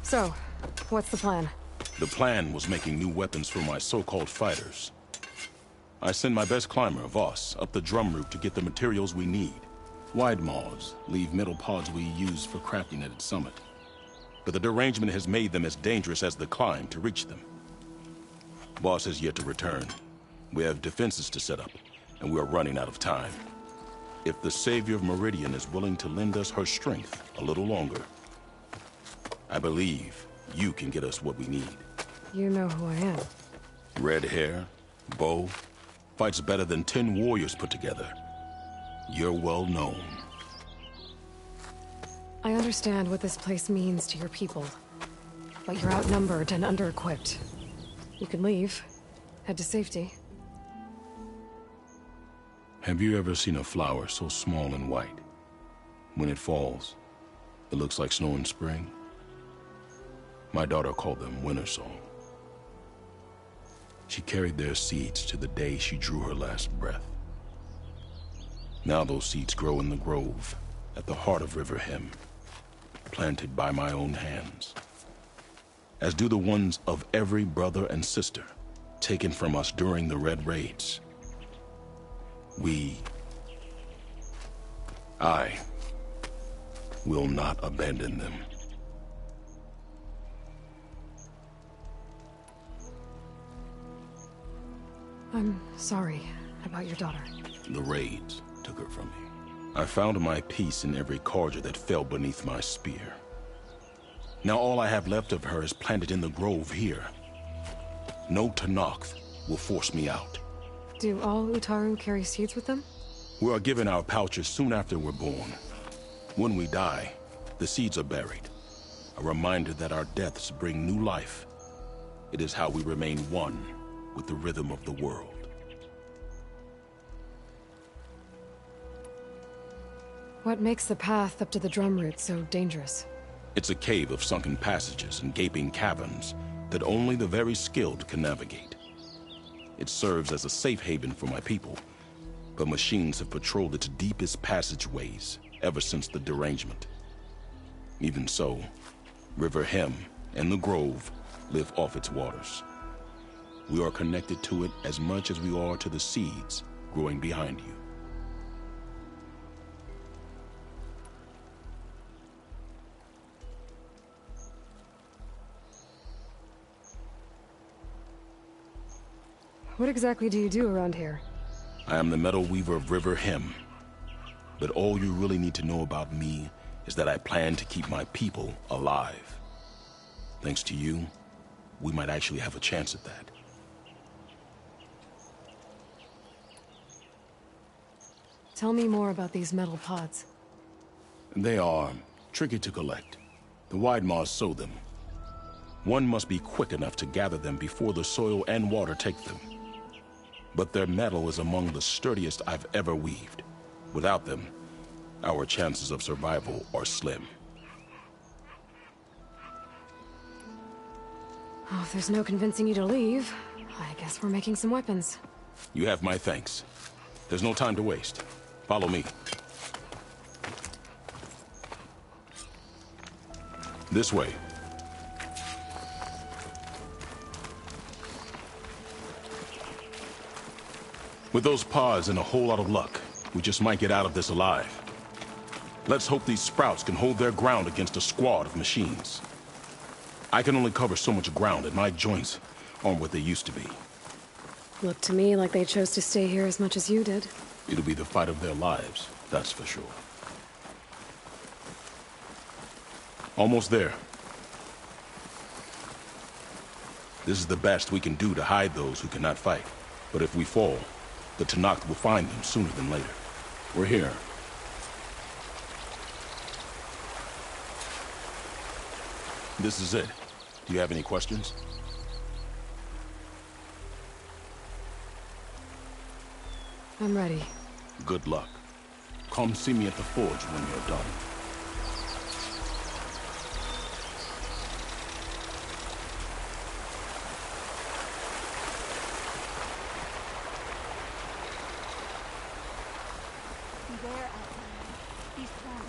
So, what's the plan? The plan was making new weapons for my so-called fighters. I send my best climber, Voss, up the drum route to get the materials we need. Wide maws leave metal pods we use for crafting at its summit. But the derangement has made them as dangerous as the climb to reach them. Voss has yet to return. We have defenses to set up, and we are running out of time. If the Savior of Meridian is willing to lend us her strength a little longer, I believe you can get us what we need. You know who I am. Red hair, bow, fights better than 10 warriors put together. You're well known. I understand what this place means to your people, but you're outnumbered and under-equipped. You can leave, head to safety. Have you ever seen a flower so small and white? When it falls, it looks like snow in spring. My daughter called them winter song. She carried their seeds to the day she drew her last breath. Now those seeds grow in the grove, at the heart of River Hem, planted by my own hands. As do the ones of every brother and sister, taken from us during the Red Raids. I will not abandon them. I'm sorry about your daughter. The raids took her from me. I found my peace in every Carja that fell beneath my spear. Now all I have left of her is planted in the grove here. No Tenakth will force me out. Do all Utaru carry seeds with them? We are given our pouches soon after we're born. When we die, the seeds are buried. A reminder that our deaths bring new life. It is how we remain one with the rhythm of the world. What makes the path up to the drum route so dangerous? It's a cave of sunken passages and gaping caverns that only the very skilled can navigate. It serves as a safe haven for my people, but machines have patrolled its deepest passageways ever since the derangement. Even so, River Hem and the Grove live off its waters. We are connected to it as much as we are to the seeds growing behind you. What exactly do you do around here? I am the metal weaver of River Hem. But all you really need to know about me is that I plan to keep my people alive. Thanks to you, we might actually have a chance at that. Tell me more about these metal pods. They are tricky to collect. The Wide Maws sow them. One must be quick enough to gather them before the soil and water take them. But their metal is among the sturdiest I've ever weaved. Without them, our chances of survival are slim. Oh, if there's no convincing you to leave, I guess we're making some weapons. You have my thanks. There's no time to waste. Follow me. This way. With those pods and a whole lot of luck, we just might get out of this alive. Let's hope these sprouts can hold their ground against a squad of machines. I can only cover so much ground, and my joints aren't what they used to be. Looked to me like they chose to stay here as much as you did. It'll be the fight of their lives, that's for sure. Almost there. This is the best we can do to hide those who cannot fight. But if we fall, the Tenakth will find them sooner than later. We're here. This is it. Do you have any questions? I'm ready. Good luck. Come see me at the forge when you're done.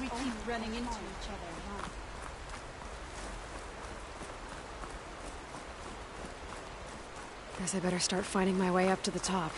We keep running into each other, huh? Guess I better start finding my way up to the top.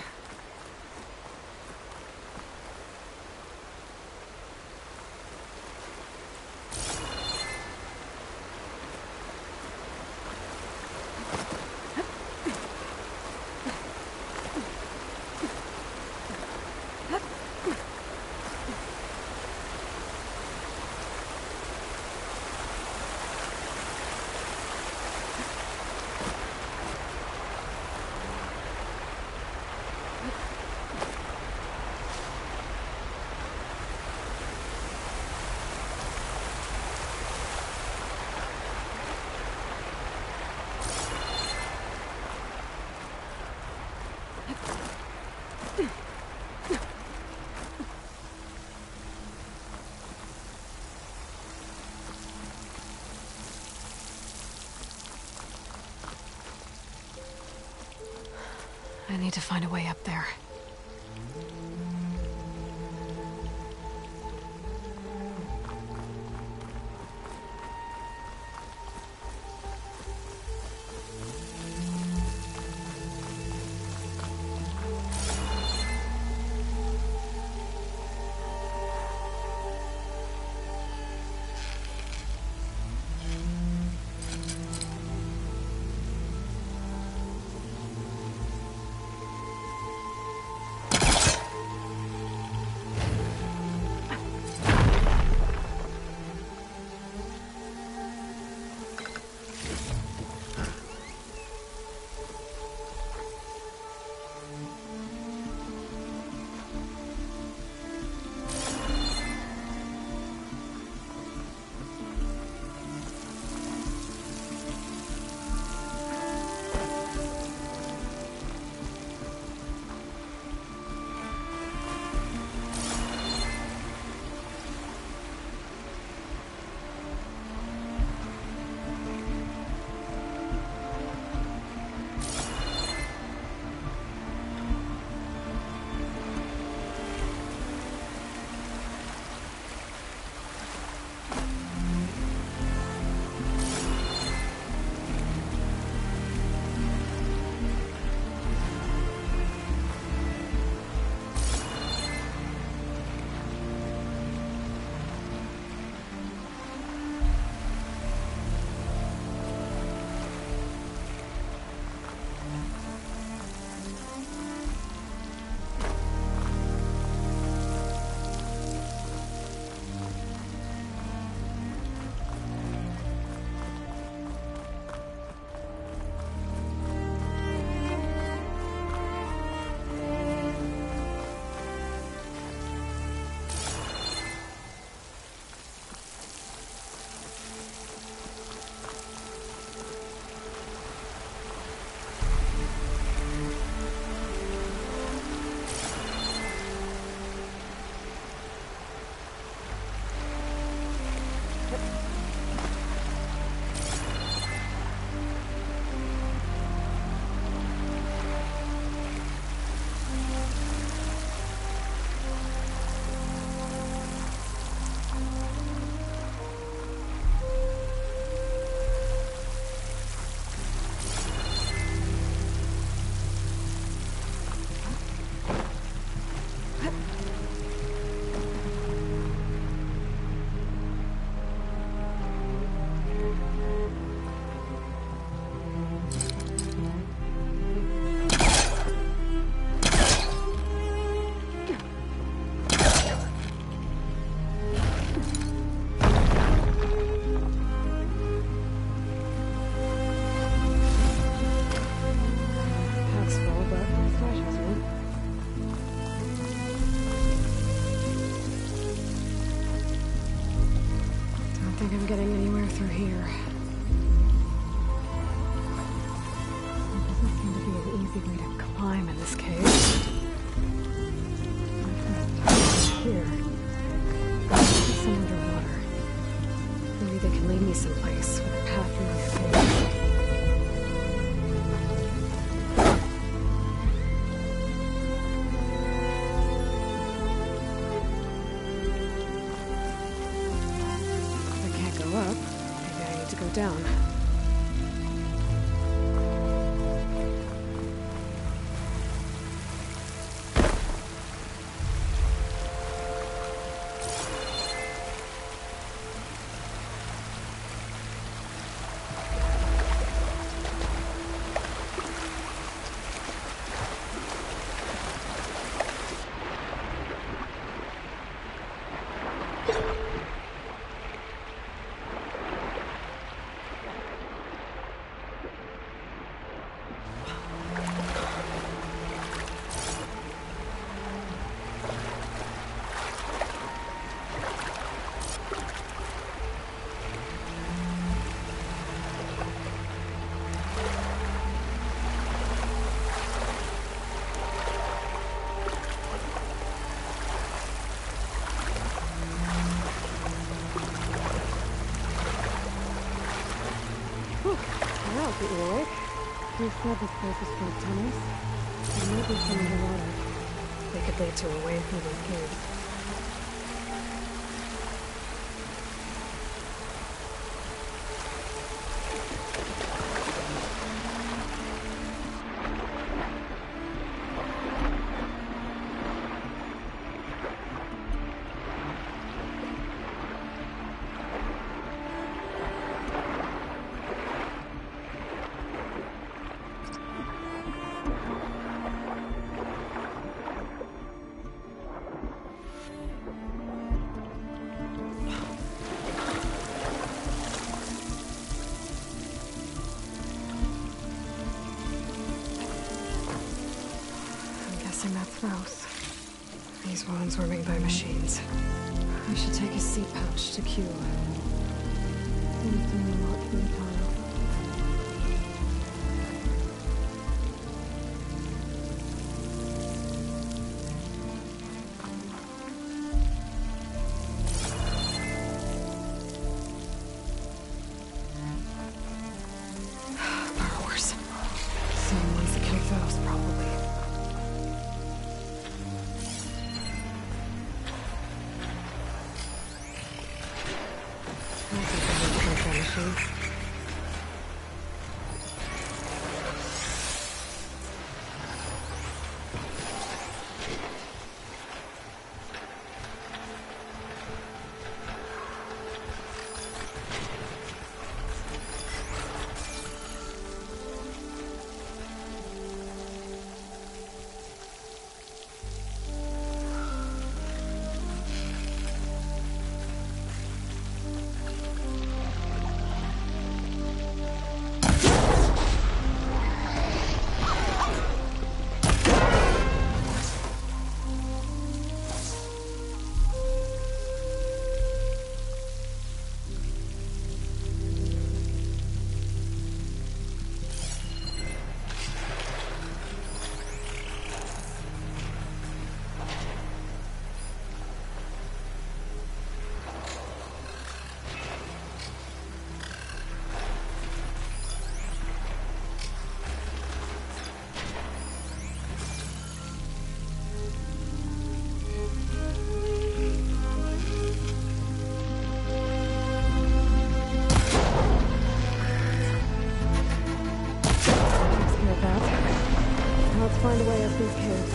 I need to find a way up there. Getting anywhere through here. Doesn't seem to be an easy way to climb in this cave. Here. Some underwater. Maybe they can lead me someplace with a path through this cave. Up. Maybe I need to go down. keep you awake? You said this place was full of tunnels. There might be some underwater. They could lead to a way through these caves. That's Faust. These wounds were made by machines. I should take a seat pouch to Q. Seems to me a lot from the pile. Burrowers. Same ones that killed Faust, probably. Machines. Let's find a way up these caves.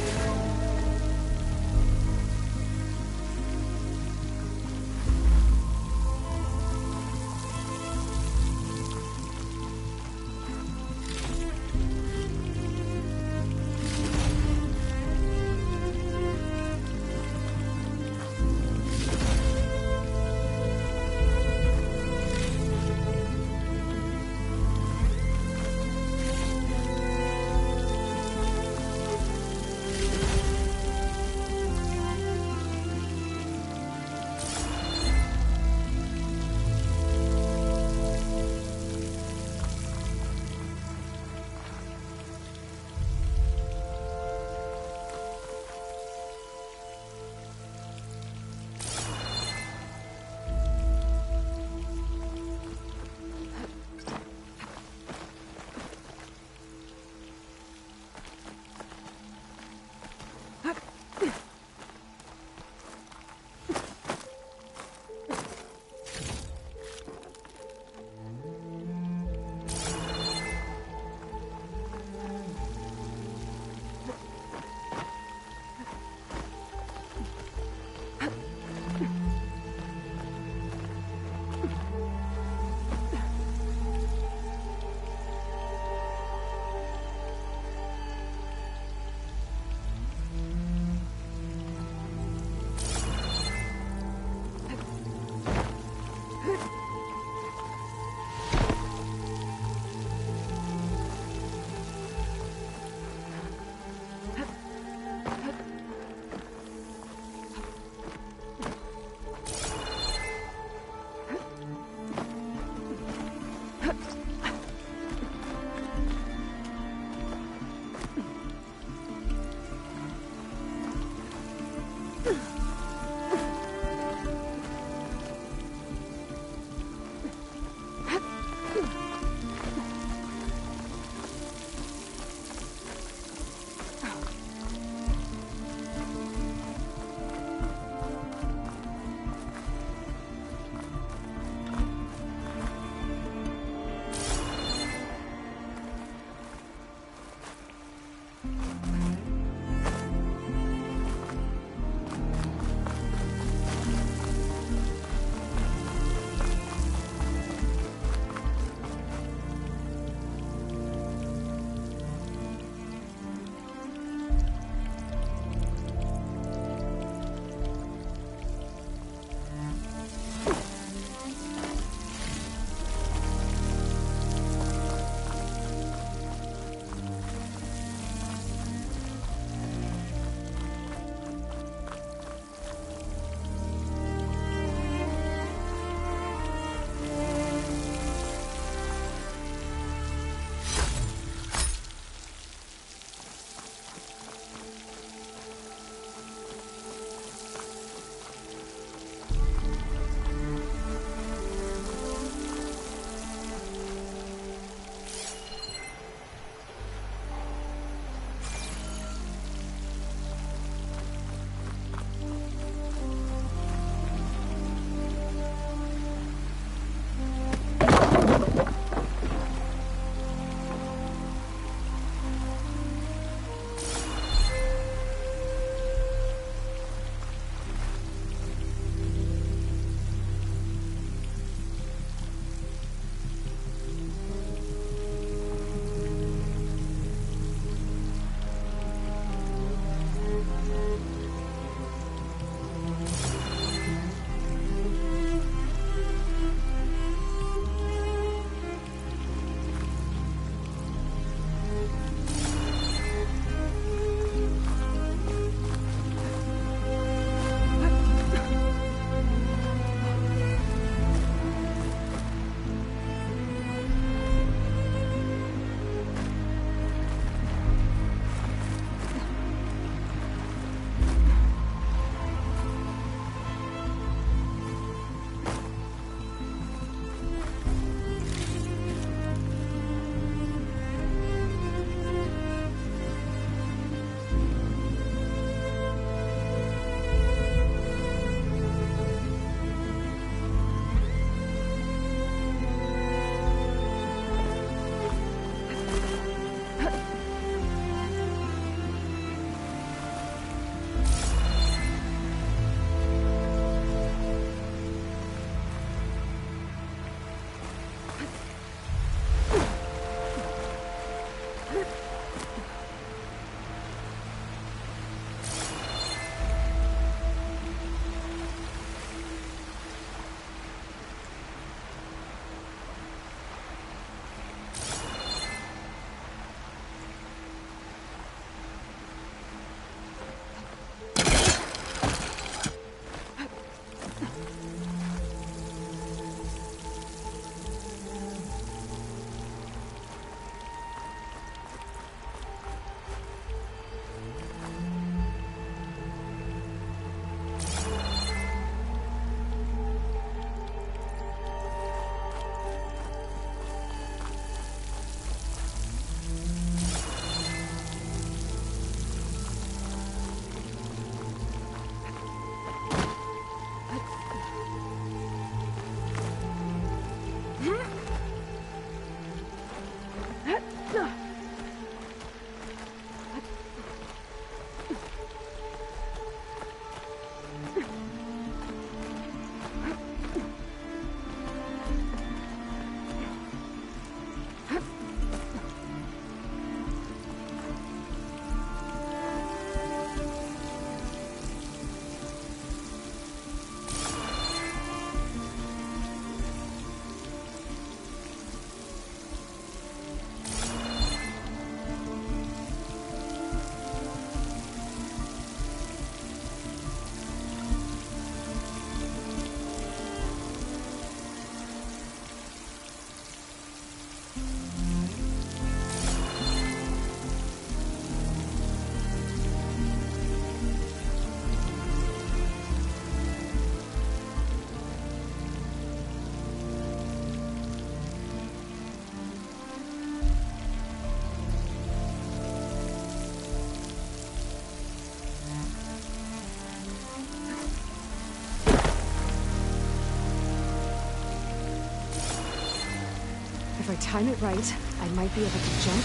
If I time it right, I might be able to jump.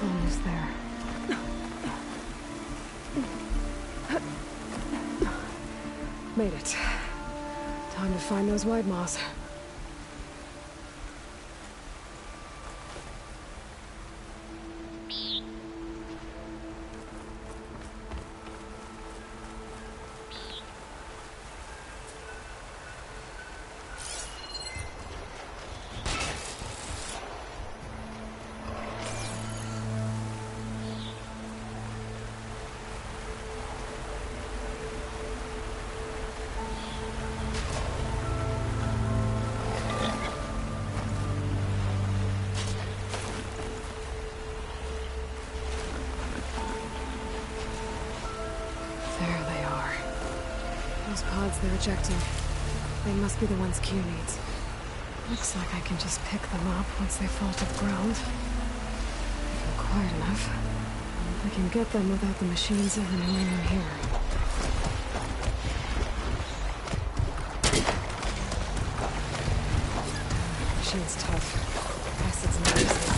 Almost there. Made it. Time to find those wide maws. There they are. Those pods they're ejecting. They must be the ones Q needs. Looks like I can just pick them up once they fall to the ground. If I'm quiet enough, I can get them without the machines ever knowing I'm here. Machine's tough. Acid's not easy.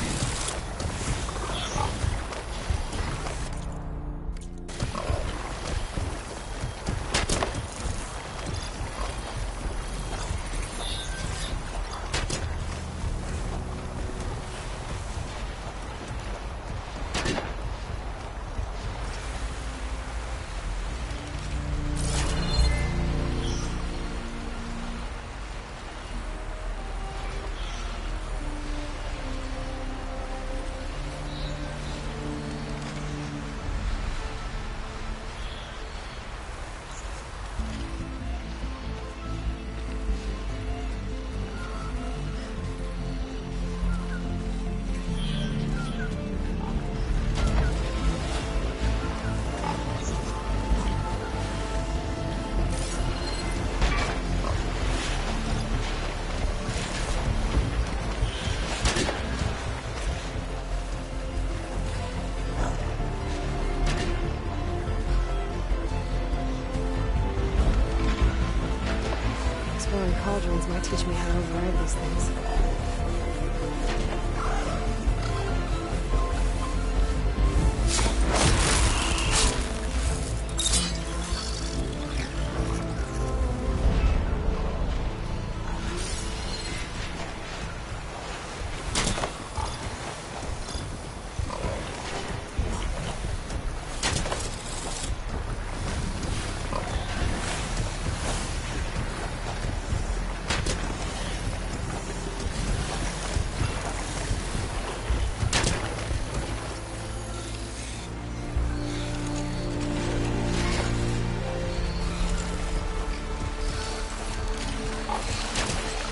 Exploring cauldrons might teach me how to override these things.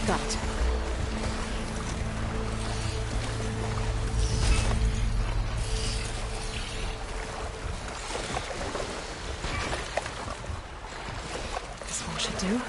Got it. This one should do.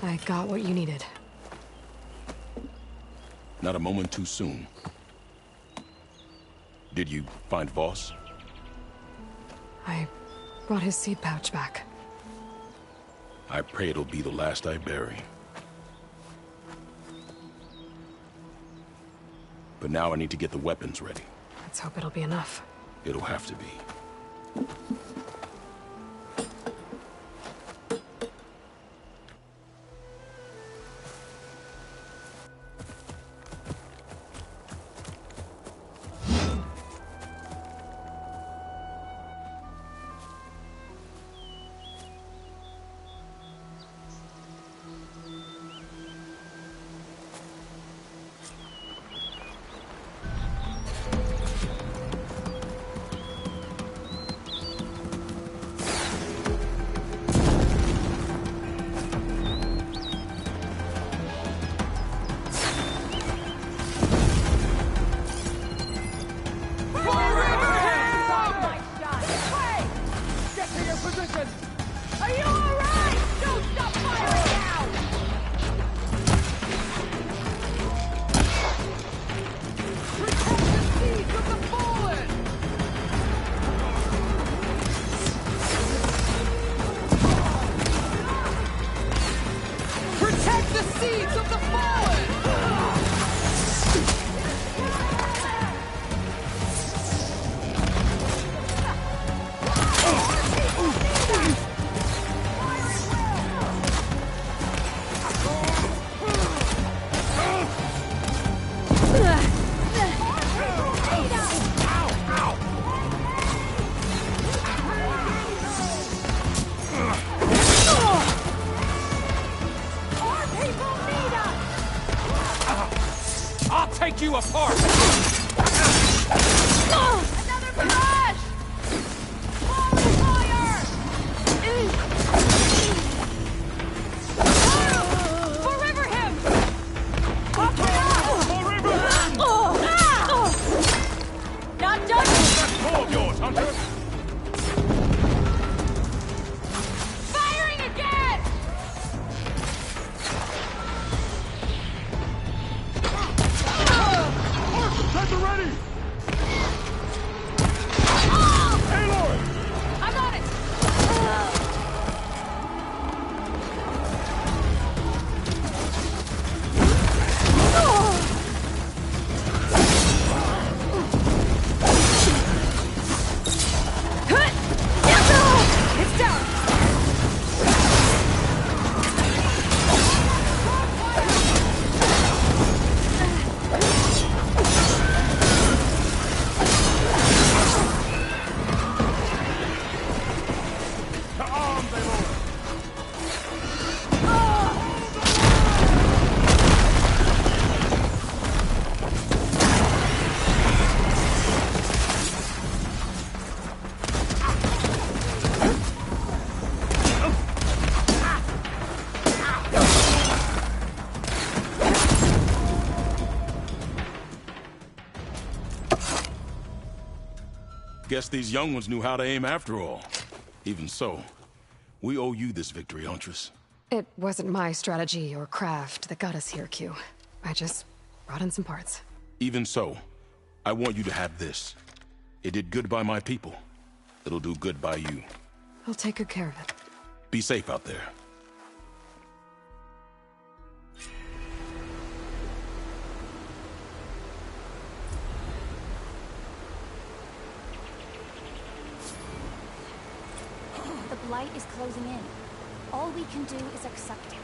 I got what you needed. Not a moment too soon. Did you find Voss? I brought his seed pouch back. I pray it'll be the last I bury. But now I need to get the weapons ready. Let's hope it'll be enough. It'll have to be. Take you apart! Another crash! Fire! Forever him! Pop it up! Forever! Not done! That claw of yours, Hunter! Firing again! Sensor ready! I'm on it! It's down! Guess these young ones knew how to aim after all. Even so, we owe you this victory, Huntress. It wasn't my strategy or craft that got us here, Q. I just brought in some parts. Even so, I want you to have this. It did good by my people. It'll do good by you. I'll take good care of it. Be safe out there. The Blight is closing in. All we can do is accept it.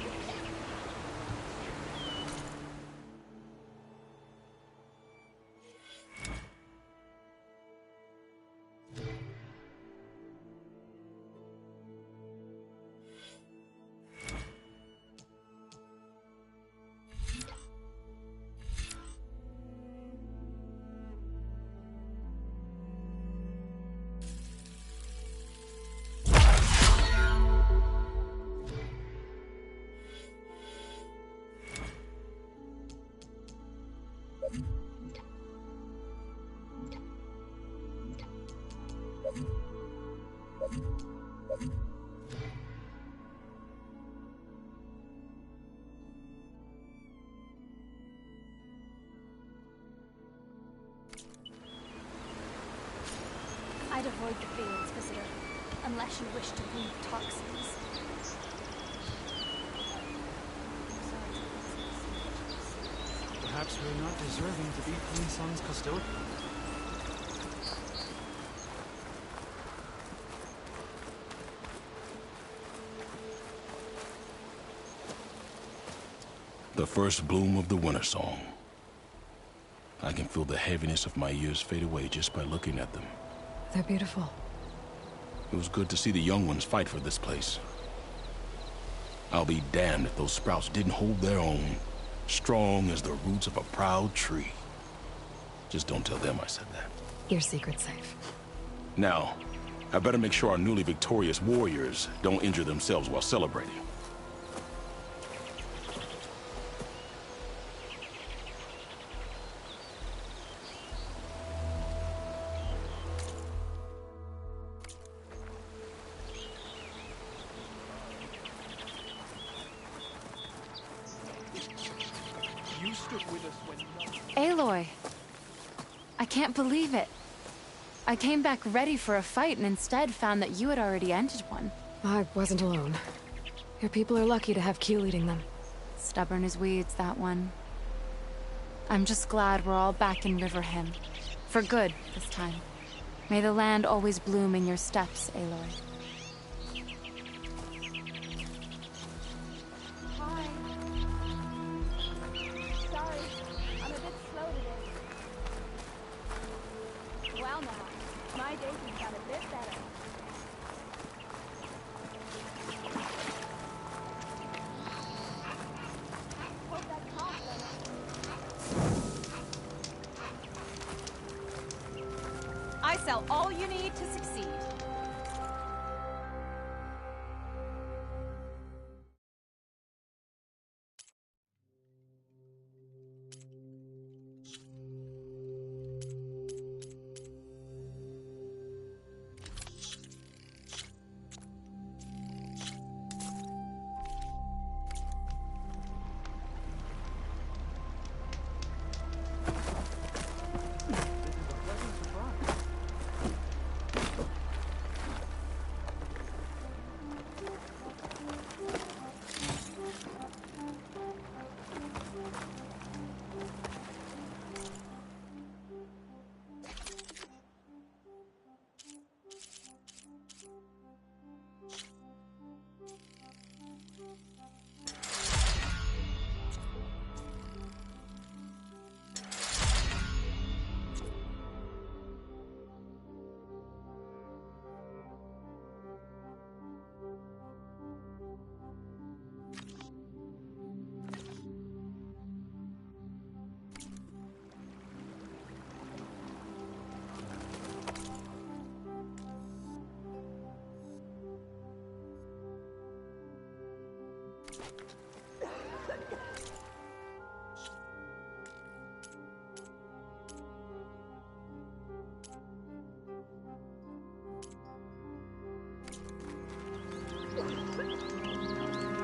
I'd avoid the fields, visitor, unless you wish to breathe toxins. Perhaps we're not deserving to be Queen Song's custodian. The first bloom of the winter song. I can feel the heaviness of my years fade away just by looking at them. They're beautiful. It was good to see the young ones fight for this place. I'll be damned if those sprouts didn't hold their own, strong as the roots of a proud tree. Just don't tell them I said that. Your secret's safe. Now, I better make sure our newly victorious warriors don't injure themselves while celebrating. Aloy! I can't believe it. I came back ready for a fight and instead found that you had already ended one. I wasn't alone. Your people are lucky to have Q leading them. Stubborn as weeds, that one. I'm just glad we're all back in Riverham. For good, this time. May the land always bloom in your steps, Aloy. Hi. Sorry, I'm a bit slow today. Well now, my day has got a bit better. Hope that compliment. I sell all you need to succeed.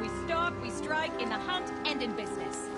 We stalk, we strike, in the hunt, and in business.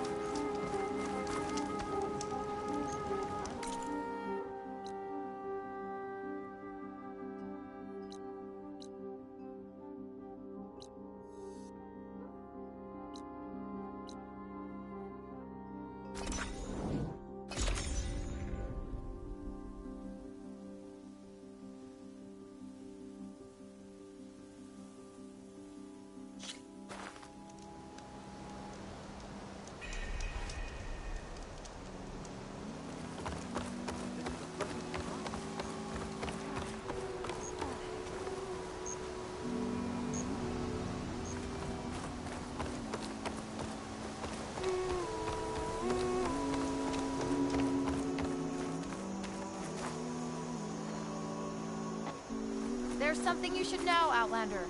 There's something you should know, Outlander.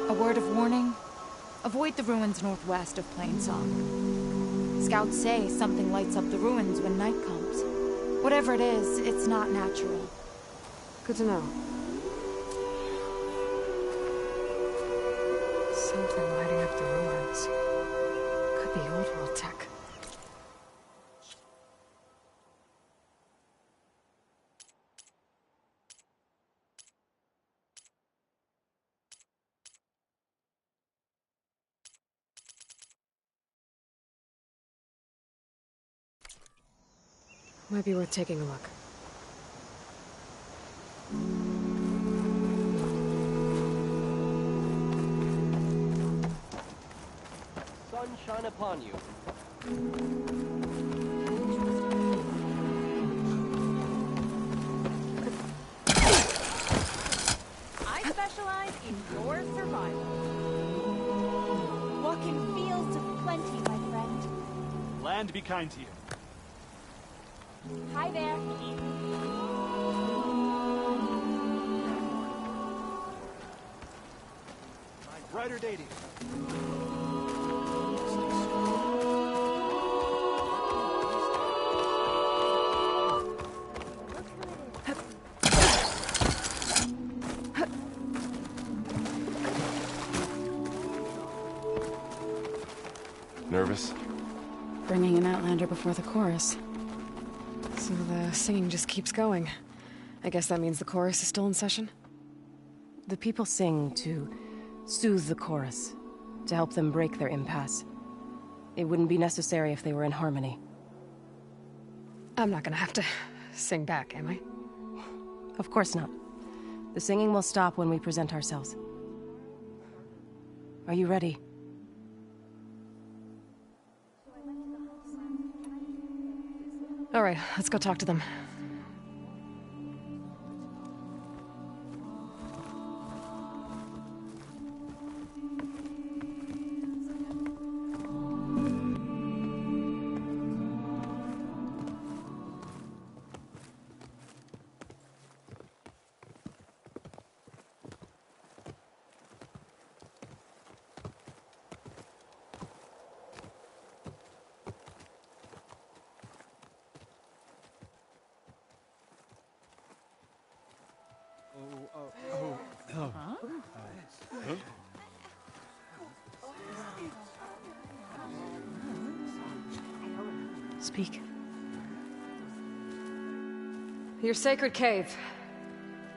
A word of warning. Avoid the ruins northwest of Plainsong. Scouts say something lights up the ruins when night comes. Whatever it is, it's not natural. Good to know. Something lighting up the ruins. Could be old world tech. Might be worth taking a look. Sunshine upon you. I specialize in your survival. Walk in fields of plenty, my friend. Land be kind to you. Hi there. Brighter dating. Nervous? Bringing an Outlander before the chorus. So the singing just keeps going. I guess that means the chorus is still in session? The people sing to soothe the chorus, to help them break their impasse. It wouldn't be necessary if they were in harmony. I'm not gonna have to sing back, am I? Of course not. The singing will stop when we present ourselves. Are you ready? All right, let's go talk to them. Speak. Your sacred cave.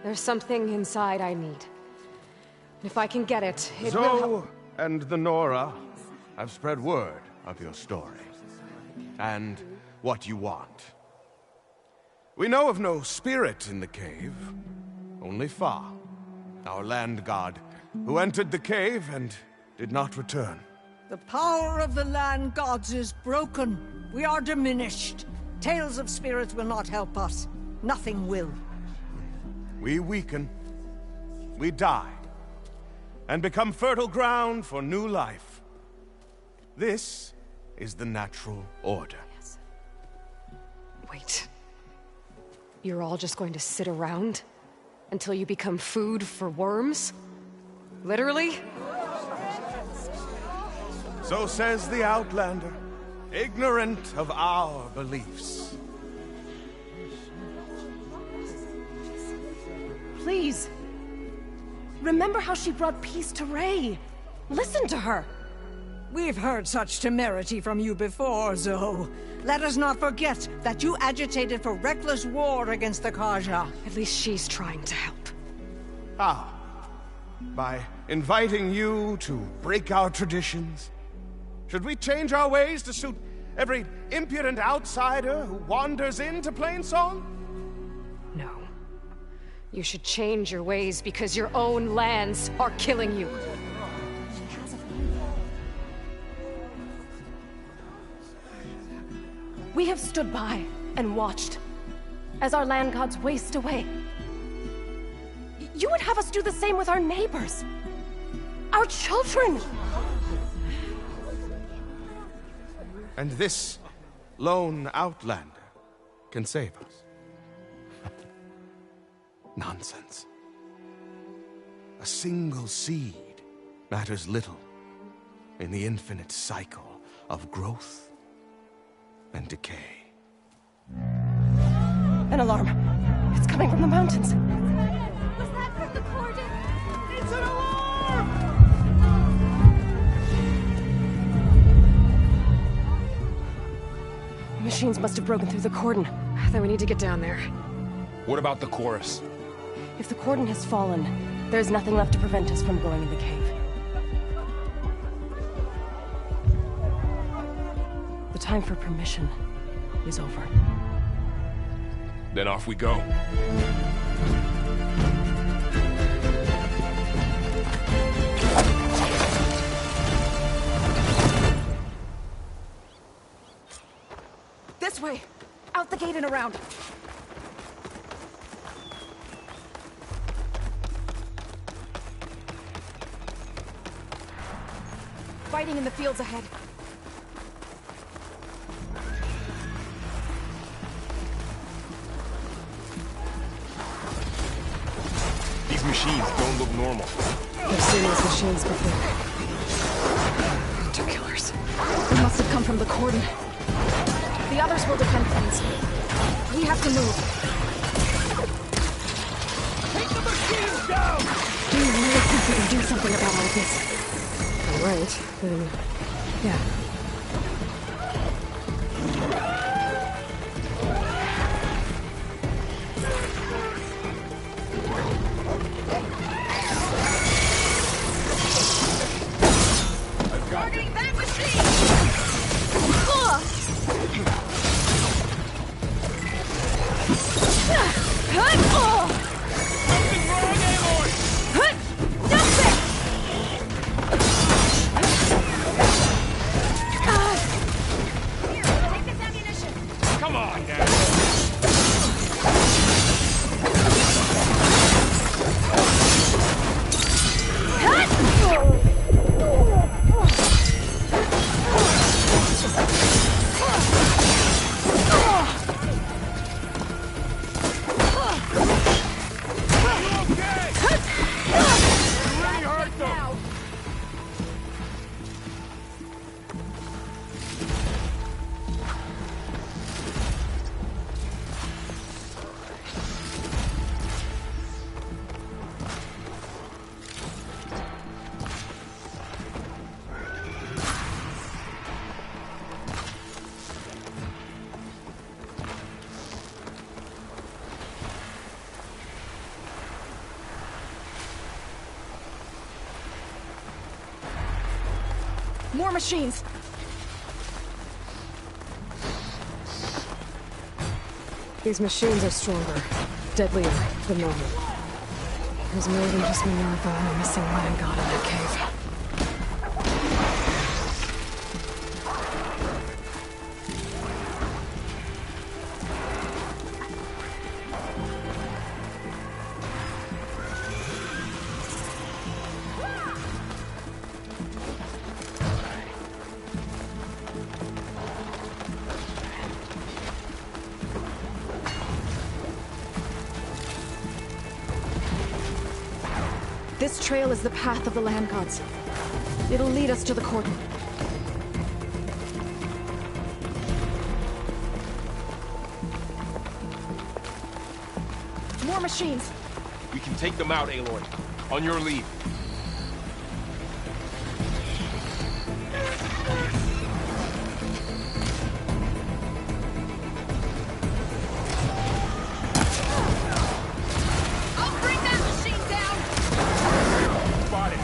There's something inside I need. If I can get it, it will help. Zoe and the Nora have spread word of your story. And what you want. We know of no spirit in the cave. Only Fa, our land god, who entered the cave and did not return. The power of the land gods is broken. We are diminished. Tales of spirits will not help us. Nothing will. We weaken. We die. And become fertile ground for new life. This is the natural order. Yes. Wait. You're all just going to sit around until you become food for worms? Literally? So says the Outlander, ignorant of our beliefs. Please. Remember how she brought peace to Ray. Listen to her. We've heard such temerity from you before, Zoe. Let us not forget that you agitated for reckless war against the Kaja. At least she's trying to help. How? By inviting you to break our traditions? Should we change our ways to suit every impudent outsider who wanders into Plainsong? No. You should change your ways because your own lands are killing you. We have stood by and watched as our land gods waste away. You would have us do the same with our neighbors, our children. And this lone Outlander can save us. Nonsense. A single seed matters little in the infinite cycle of growth and decay. An alarm. It's coming from the mountains. Was that from the cordon? It's an alarm! Machines must have broken through the cordon. Then we need to get down there. What about the chorus? If the cordon has fallen, there's nothing left to prevent us from going in the cave. The time for permission is over. Then off we go. This way! Out the gate and around! Fighting in the fields ahead. These machines don't look normal. I've seen these machines before. Hunter killers. They must have come from the cordon. The others will defend things. We have to move. Take the machines down! Do you really think we can do something about all of this? All right, then... yeah. Targeting that machine! Something's wrong, Aloy! Here, take this ammunition. Come on, Dad. More machines! These machines are stronger, deadlier than normal. There's more than just Minerva and a missing land god in that cave. This trail is the path of the land gods. It'll lead us to the cordon. More machines! We can take them out, Aloy. On your lead. I'll bring that machine down! Spotted.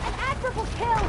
An admirable kill!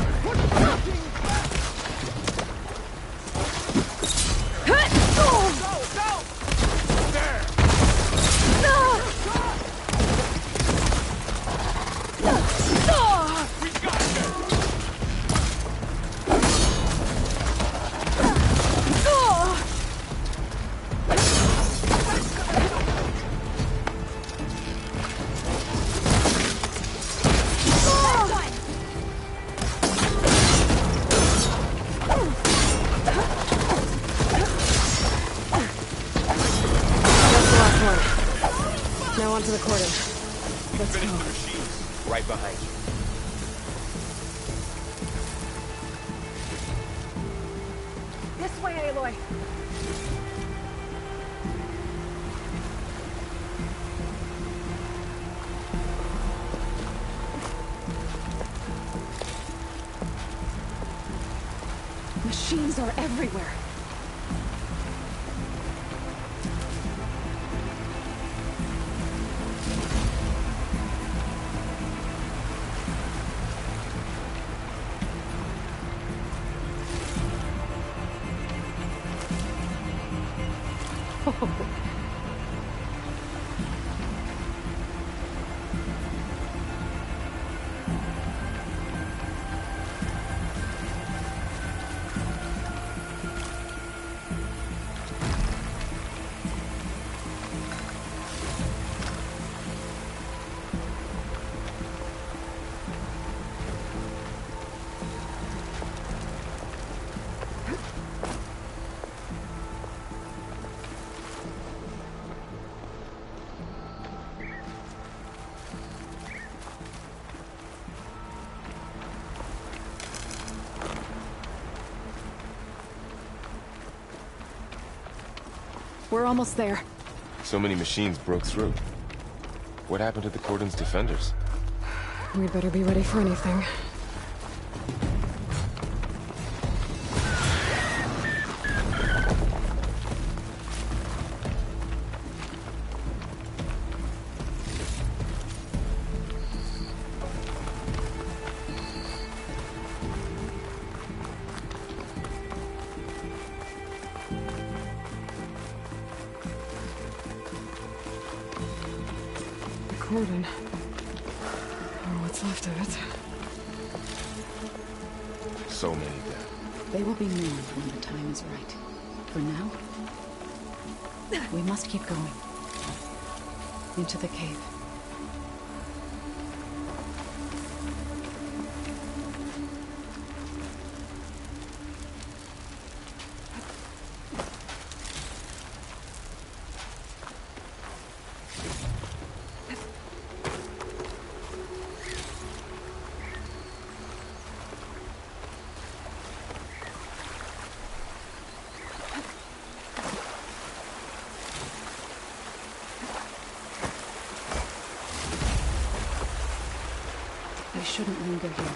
Now onto the cordon. Let's Finish go. the machines. Right behind you. This way, Aloy. Machines are everywhere. We're almost there. So many machines broke through. What happened to the cordon's defenders? We'd better be ready for anything. Cordon. Or what's left of it. So many dead. They will be moved when the time is right. For now, we must keep going. Into the cave. We shouldn't linger here.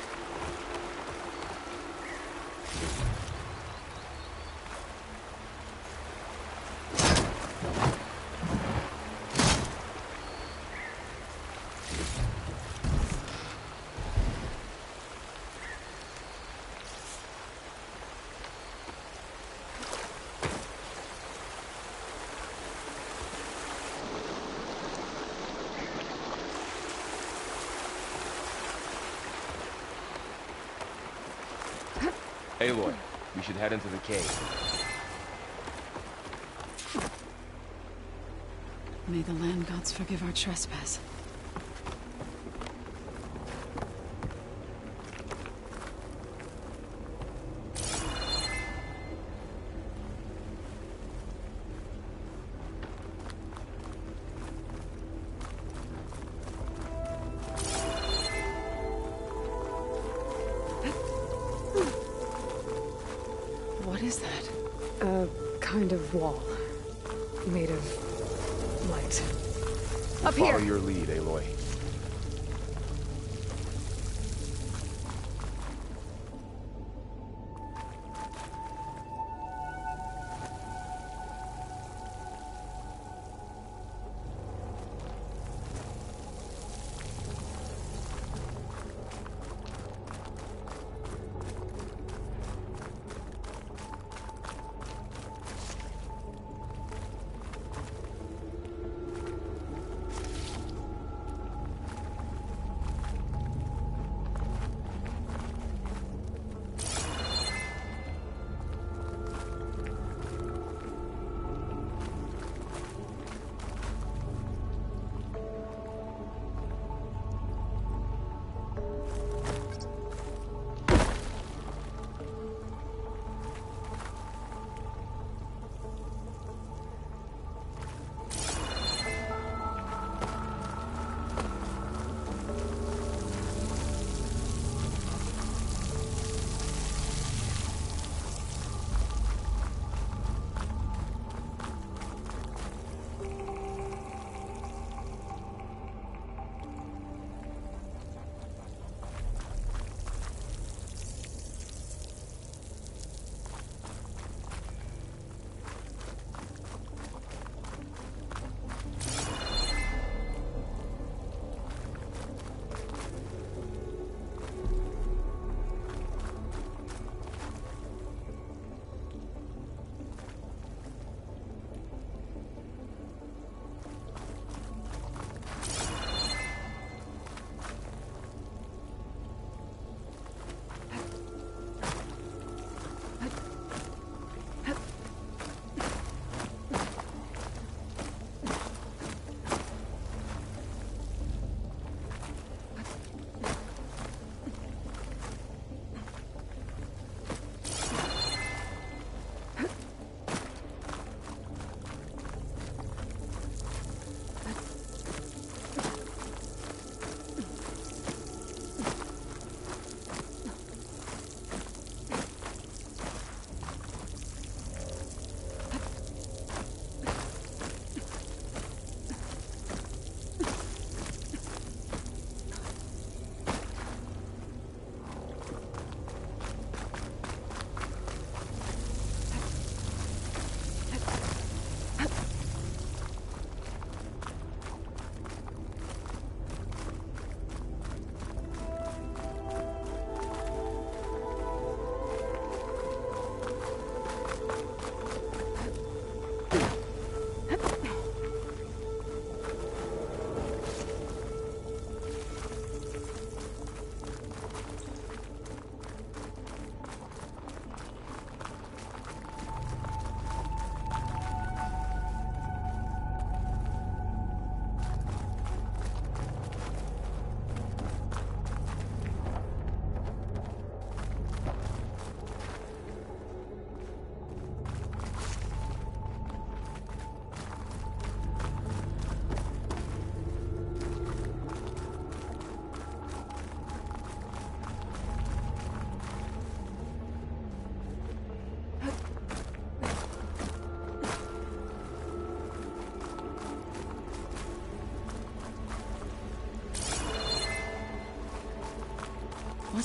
Aloy, we should head into the cave. May the land gods forgive our trespass. What is that? A kind of wall. Made of light. Up here! Follow your lead, Aloy.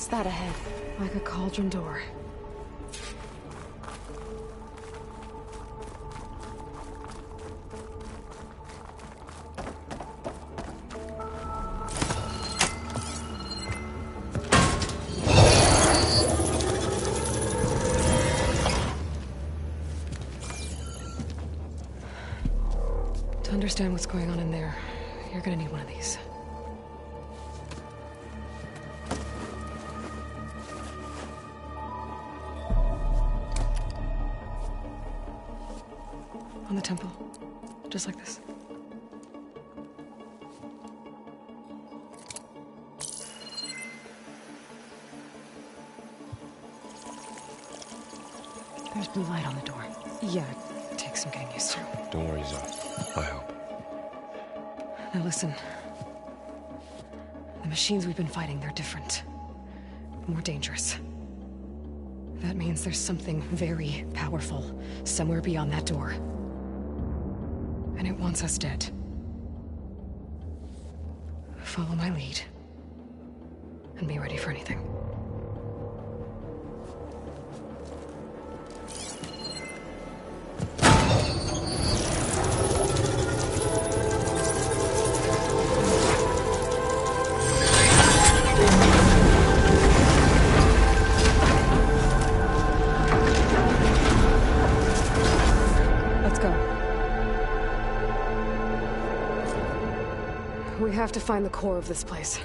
What's that ahead? Like a cauldron door. To understand what's going on in there, you're gonna need one of these. On the temple. Just like this. There's blue light on the door. Yeah, it takes some getting used to. Don't worry, Zoe. I help. Now listen. The machines we've been fighting, they're different. More dangerous. That means there's something very powerful somewhere beyond that door. And it wants us dead. Follow my lead. And be ready for anything. We have to find the core of this place.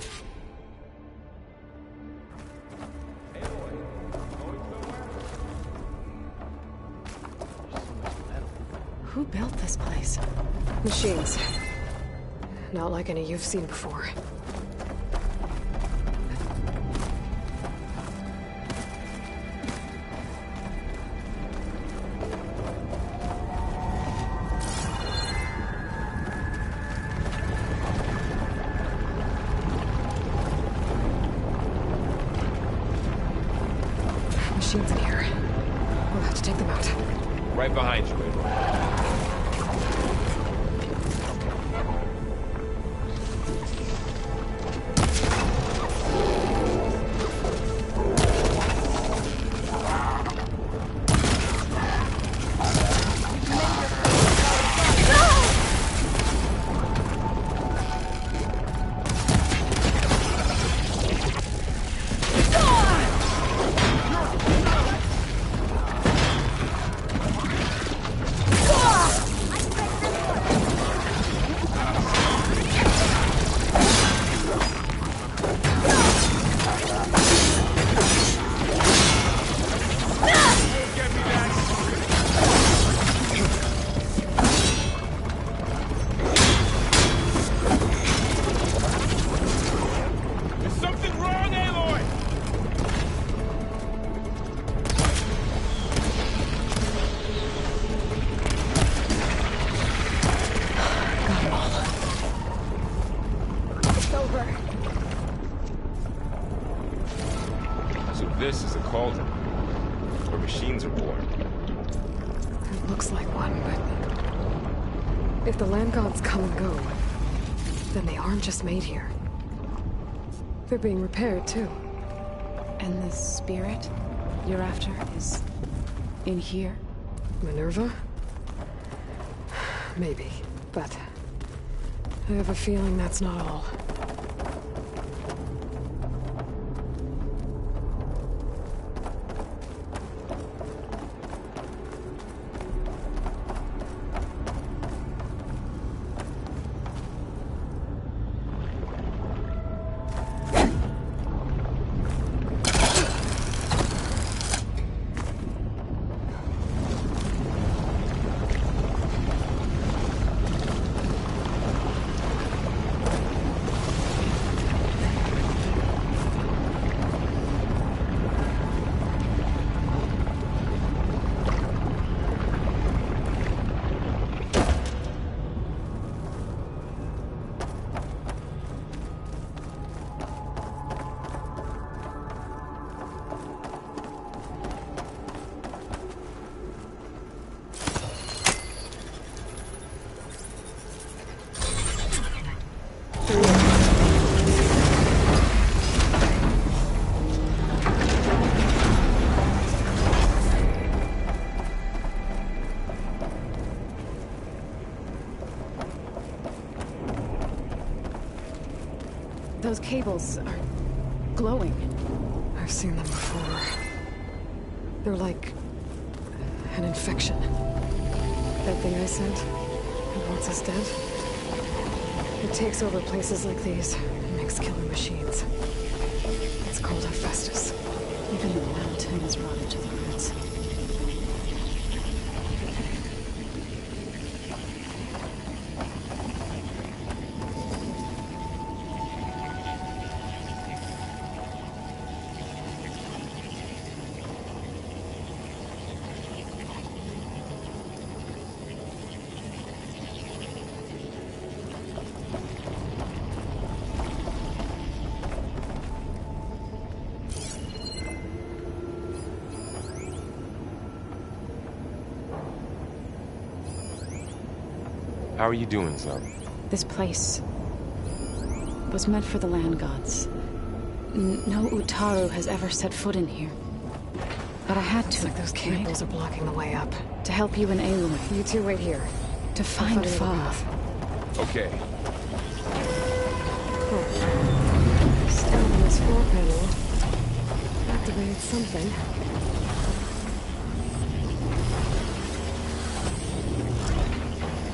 Who built this place? Machines. Not like any you've seen before. Machines in here. We'll have to take them out. Right behind you, Aloy. This is a cauldron, where machines are born. It looks like one, but... if the land gods come and go, then they aren't just made here. They're being repaired, too. And the spirit you're after is in here? Minerva? Maybe, but... I have a feeling that's not all. Those cables are glowing. I've seen them before. They're like an infection. That thing I sent, it wants us dead. It takes over places like these and makes killer machines. It's called Hephaestus. Even the mountain is rotted to the roots. How are you doing, Zoe? This place was meant for the land gods. No Utaru has ever set foot in here. But I had to. It's like those cables are blocking the way up. To help you and Aloy. You two wait here. To find Fa. Okay. Still on this floor panel. Activated something.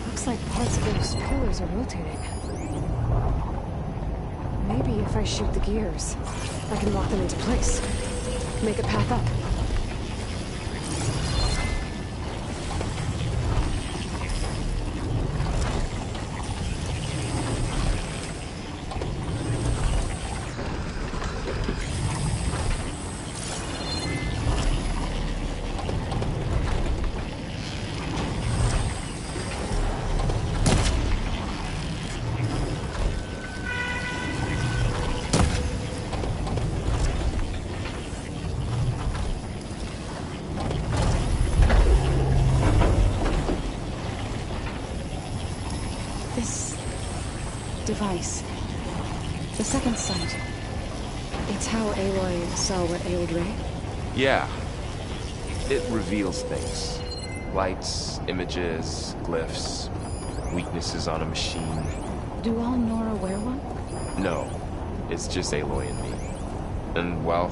Looks like parts of those pillars are rotating. Maybe if I shoot the gears, I can lock them into place. Make a path up. Device. The second sight. It's how Aloy saw what ailed Ray? Yeah. It reveals things. Lights, images, glyphs, weaknesses on a machine. Do all Nora wear one? No. It's just Aloy and me. And, well,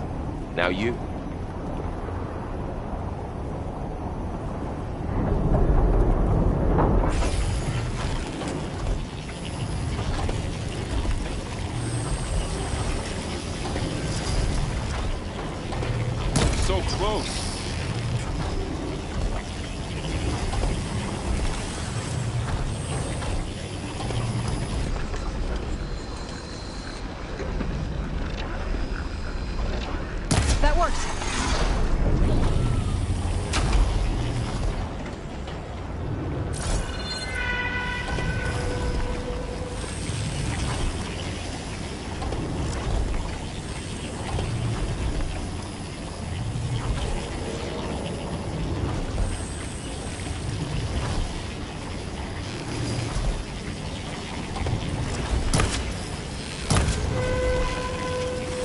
now you. So close. That works.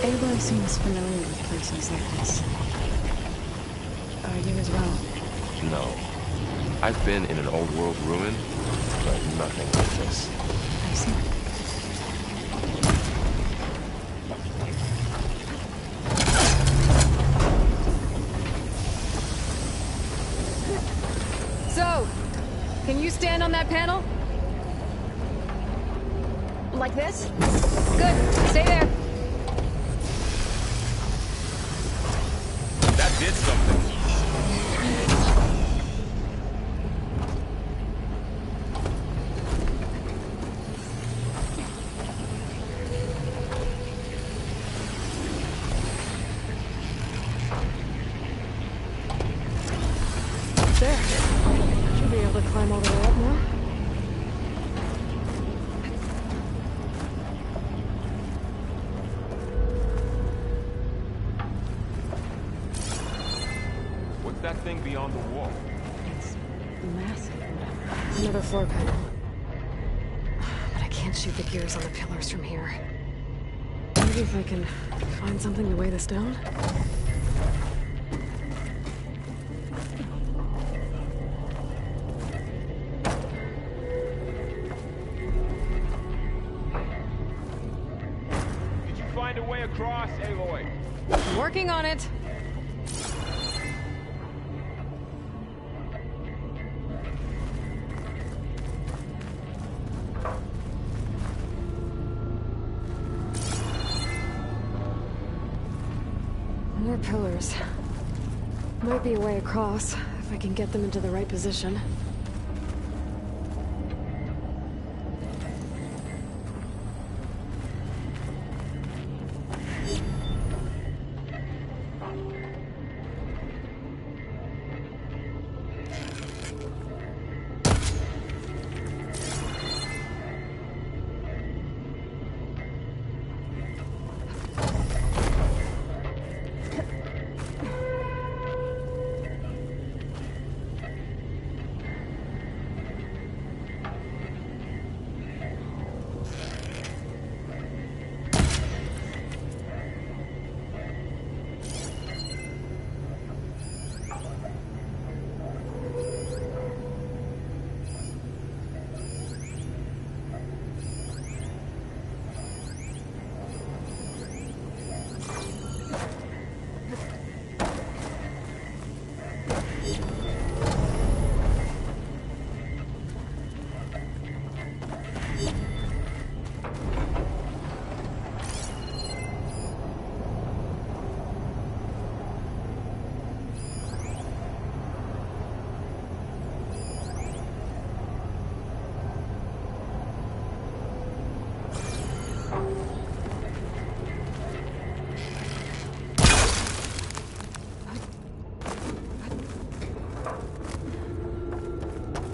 Aloy seems familiar with places like this. Are you as well? No. I've been in an old world ruin, but nothing like this. I see. So, can you stand on that panel? Like this? Good. Stay there. That did something. There. Should be able to climb all the way up now. What's that thing beyond the wall? It's massive. Another floor panel. But I can't shoot the gears on the pillars from here. Maybe if I can find something to weigh this down? cross, Aloy. I'm working on it. More pillars. Might be a way across, if I can get them into the right position.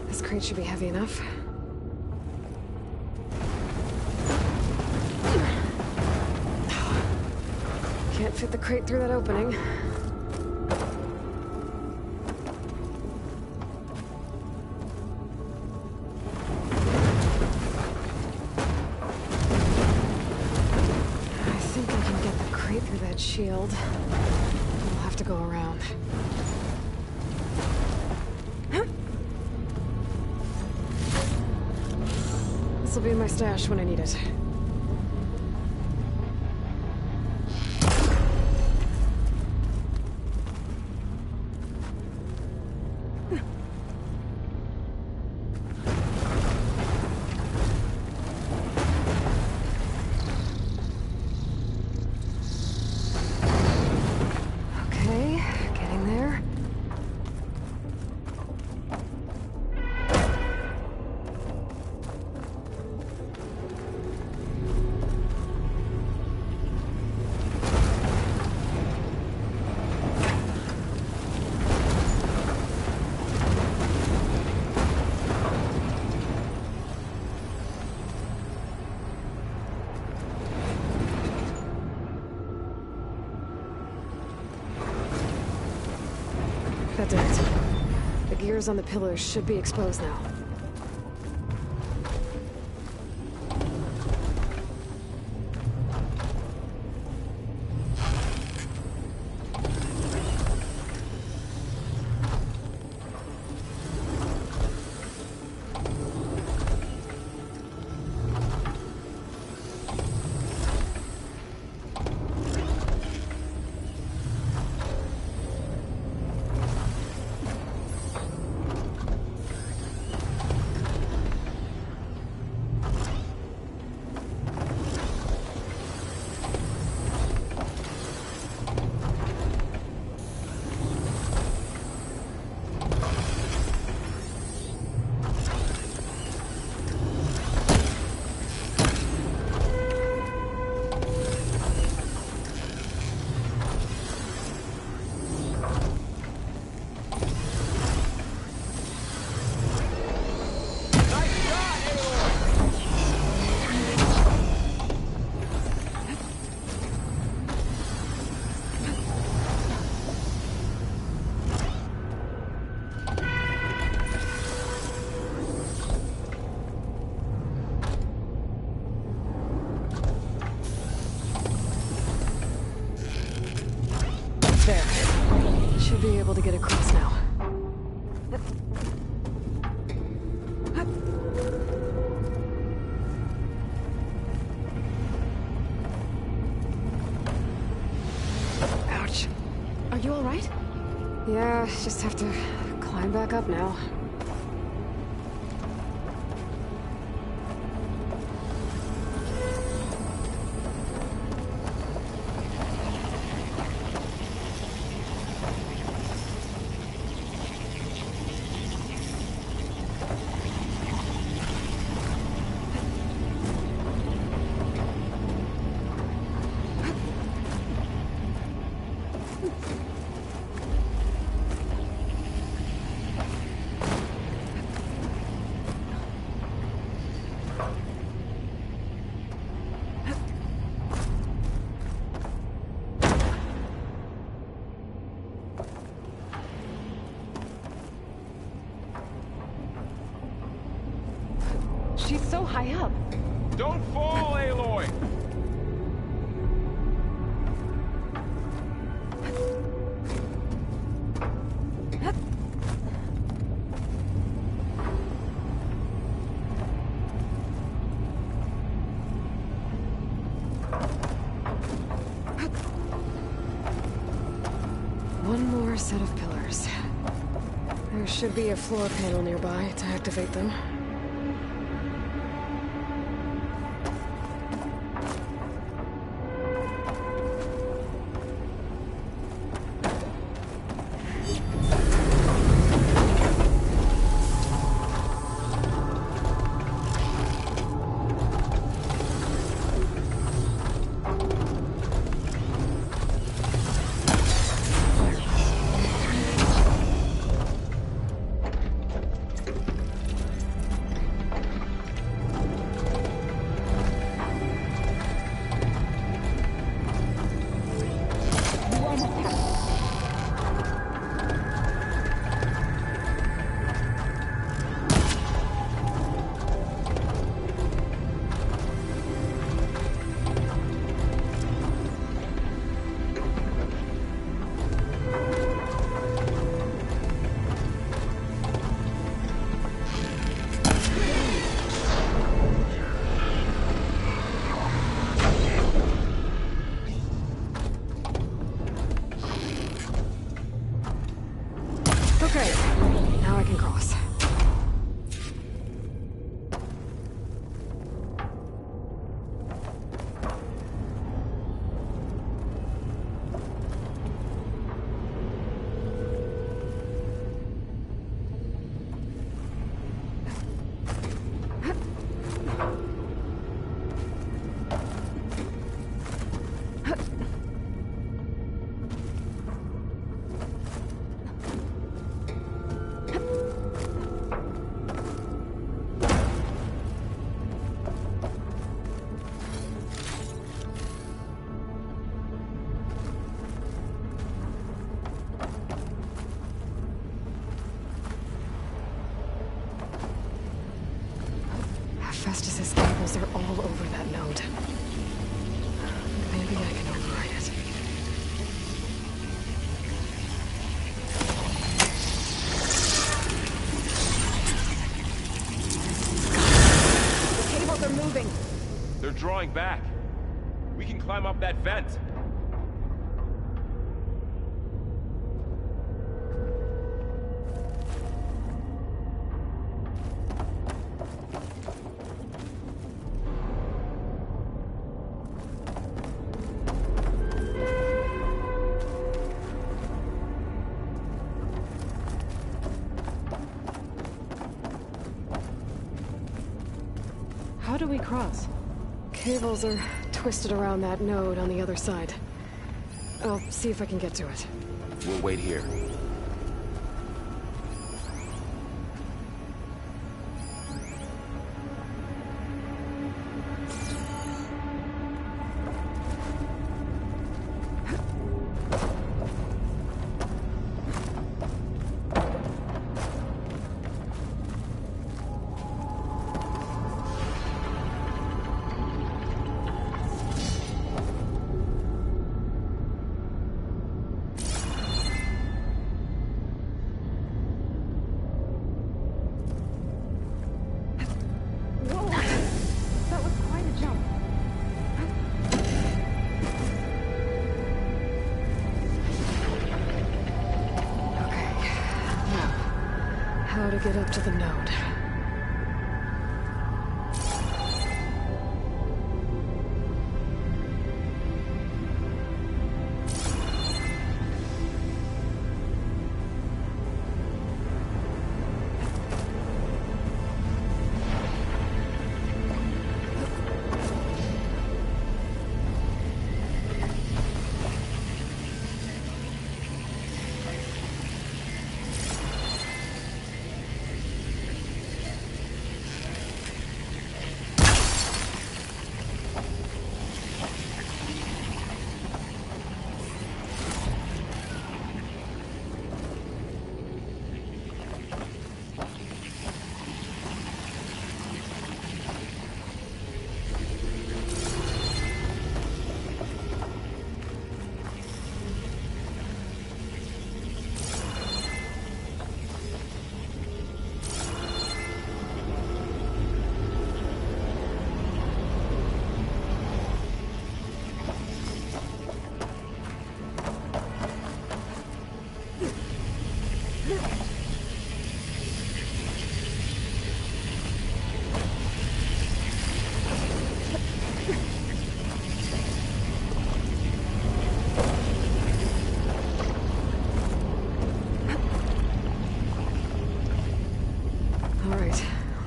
This crate should be heavy enough. Can't fit the crate through that opening. I think I can get the crate through that shield. We'll have to go around. This'll be in my stash when I need it. Okay, getting there. That did it. The gears on the pillars should be exposed now. Yeah, just have to climb back up now. She's so high up. Don't fall, Aloy! One more set of pillars. There should be a floor panel nearby to activate them. Okay, now I can cross. Festus's cables are all over that node. Maybe I can override it. The cables are moving. They're drawing back. We can climb up that vent. How do we cross? Cables are twisted around that node on the other side. I'll see if I can get to it. We'll wait here. get up to the node.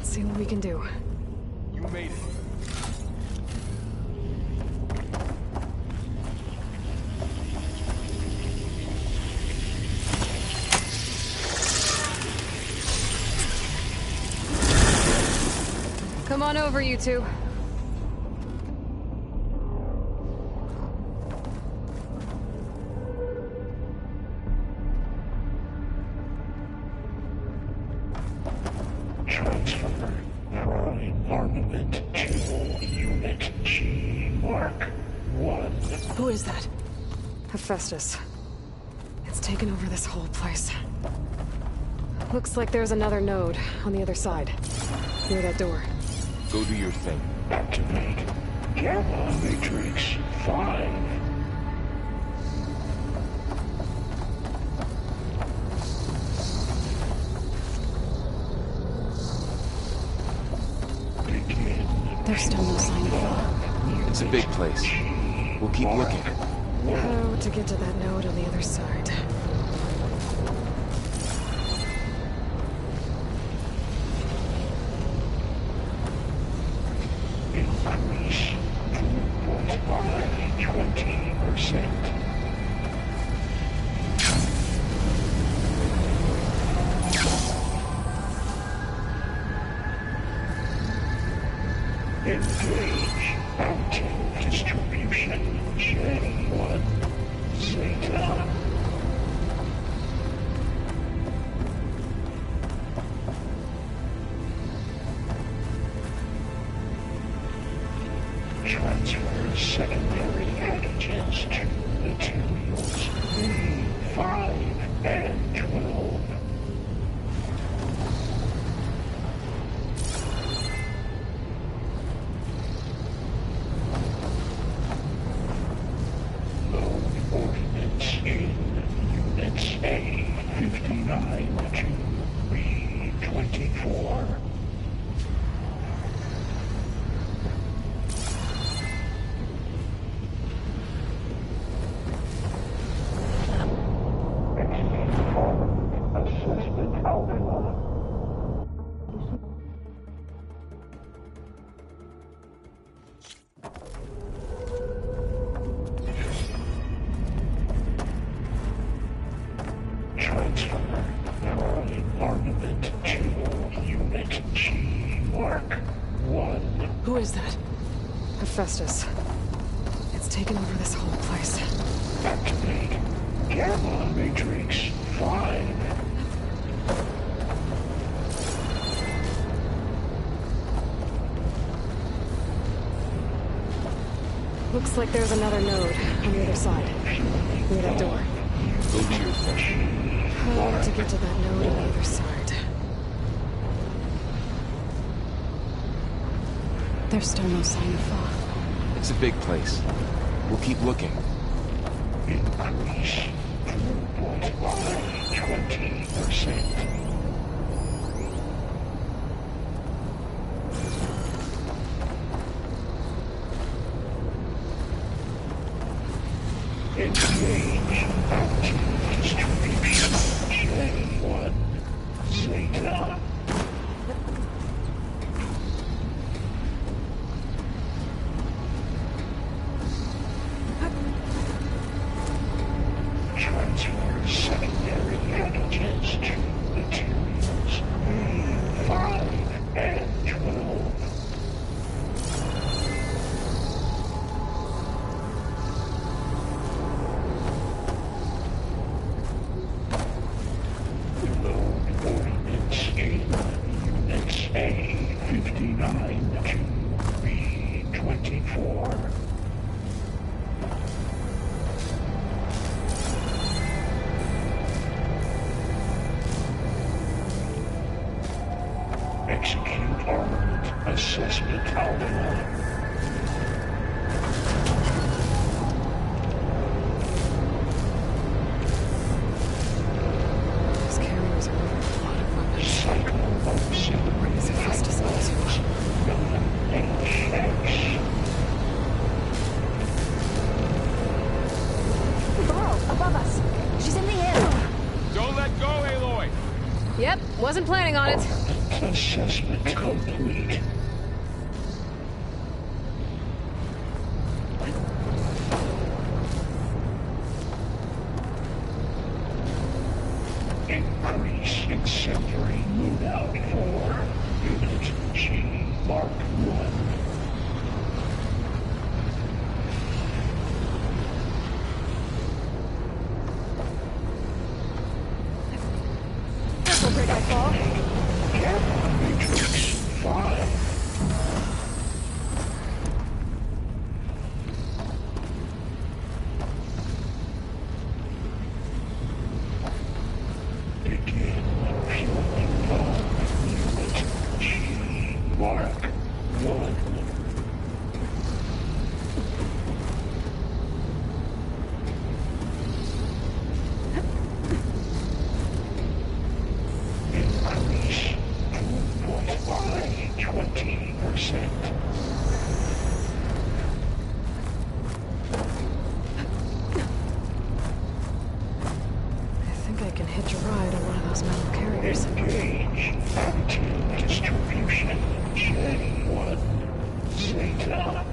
See what we can do. You made it. Come on over, you two. Who is that? Hephaestus. It's taken over this whole place. Looks like there's another node on the other side. Near that door. Go do your thing. Activate Gamma Matrix 5. There's still no sign of it. It's a big place. We'll keep looking. How to get to that node on the other side? Increase throughput by 20%. Engage active distribution J1 Zeta. Transfer secondary antigens to materials B5 and 12. A59 to B24. Assistant Alpha. Transfer armament to Unit G Mark 1. Who is that? Hephaestus. It's taken over this whole place. Activate Gamma Matrix 5. Looks like there's another node on the other side. Near that door. Go do your thing. How to get to that node on the other side? There's still no sign of fog. It's a big place. We'll keep looking. Increase throughput by 20%. 59 to B24. Execute armament assessment algorithm. Those carriers are overflowed of weapons. Cycle auxiliary Hephaestus knows who. HX. Burrow, above us. She's in the air. Don't let go, Aloy! Yep, wasn't planning on it. Assessment complete. Increase incendiary loadout for Unit G Mark 1. This'll break my fall. Gamma Matrix 5. Begin fueling on Unit G Mark 1. Increase throughput by 20%. I think I can hitch a ride on one of those metal carriers. Engage active distribution J1 Zeta.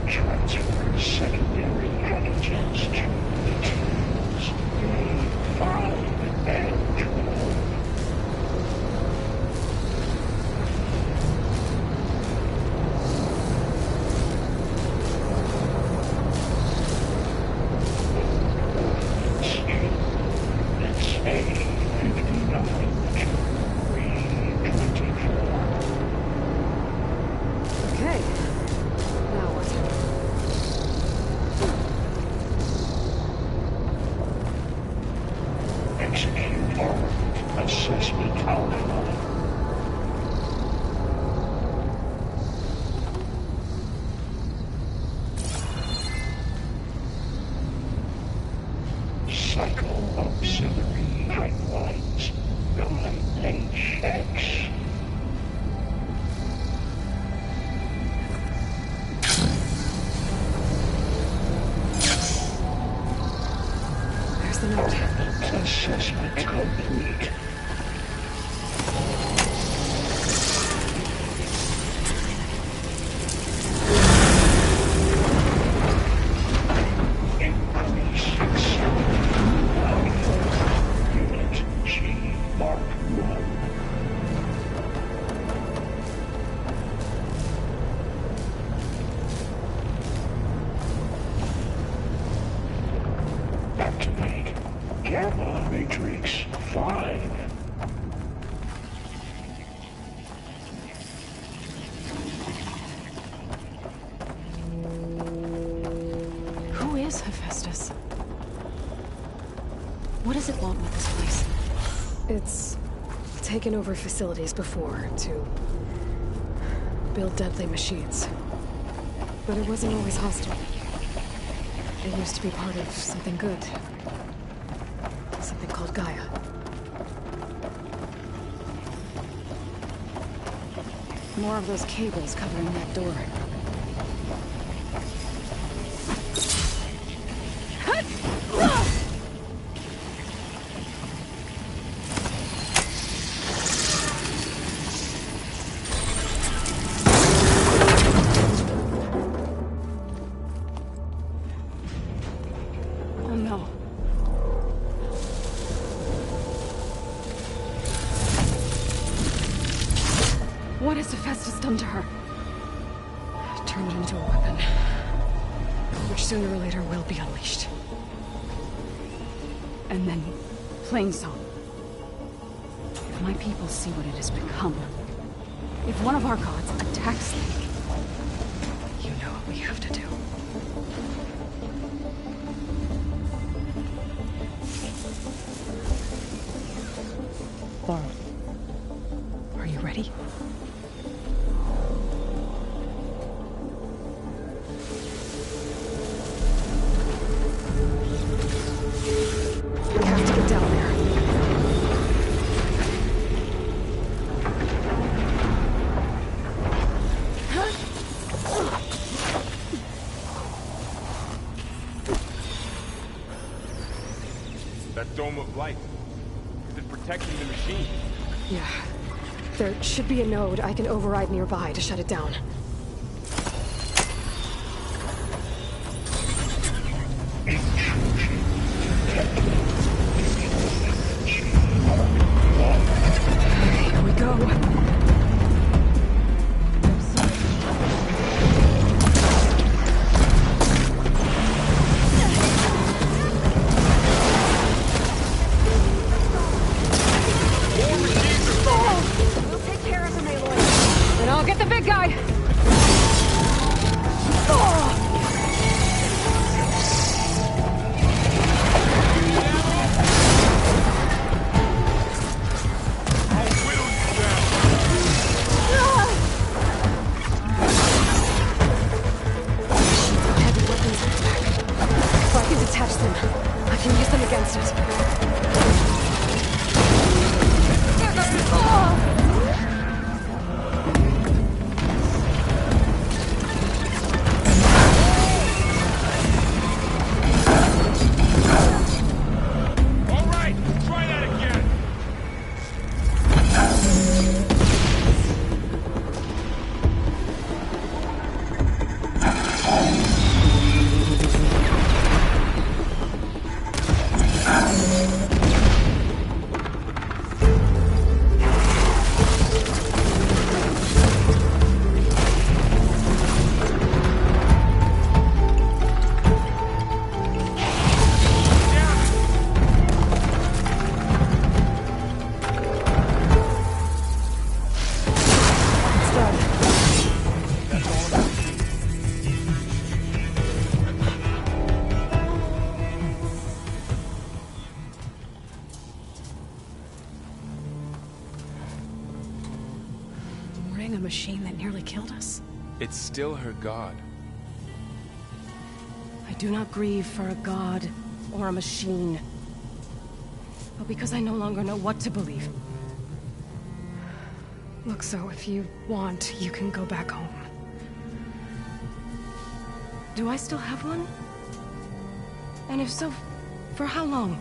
Transfer secondary packages to the teams A5 and 12. Units A59 to B24. Okay. Now what? Execute armament assessment algorithm. Cycle auxiliary pipelines 9HX. There's the note. Assessment complete. Increase incendiary loadout for Unit G Mark 1. Activate Gamma Matrix 5. Who is Hephaestus? What does it want with this place? It's taken over facilities before to build deadly machines. But it wasn't always hostile. It used to be part of something good. Something called Gaia. More of those cables covering that door. Oh no. What has Hephaestus done to her? Turned it into a weapon. Which sooner or later will be unleashed. And then, Plainsong. If my people see what it has become, if one of our gods attacks them, you know what we have to do. Laurel, are you ready? We have to get down there. That dome of light. Is it protecting the machine? Yeah. There should be a node I can override nearby to shut it down. Here we go. We'll take care of him, Aloy. And I'll get the big guy! Heavy weapons at the back. If I can detach them, I can use them against it. All right, try that again. It's done. mourning a machine that nearly killed us? It's still her god. I do not grieve for a god or a machine, but because I no longer know what to believe. Look, so if you want, you can go back home. Do I still have one? And if so, for how long?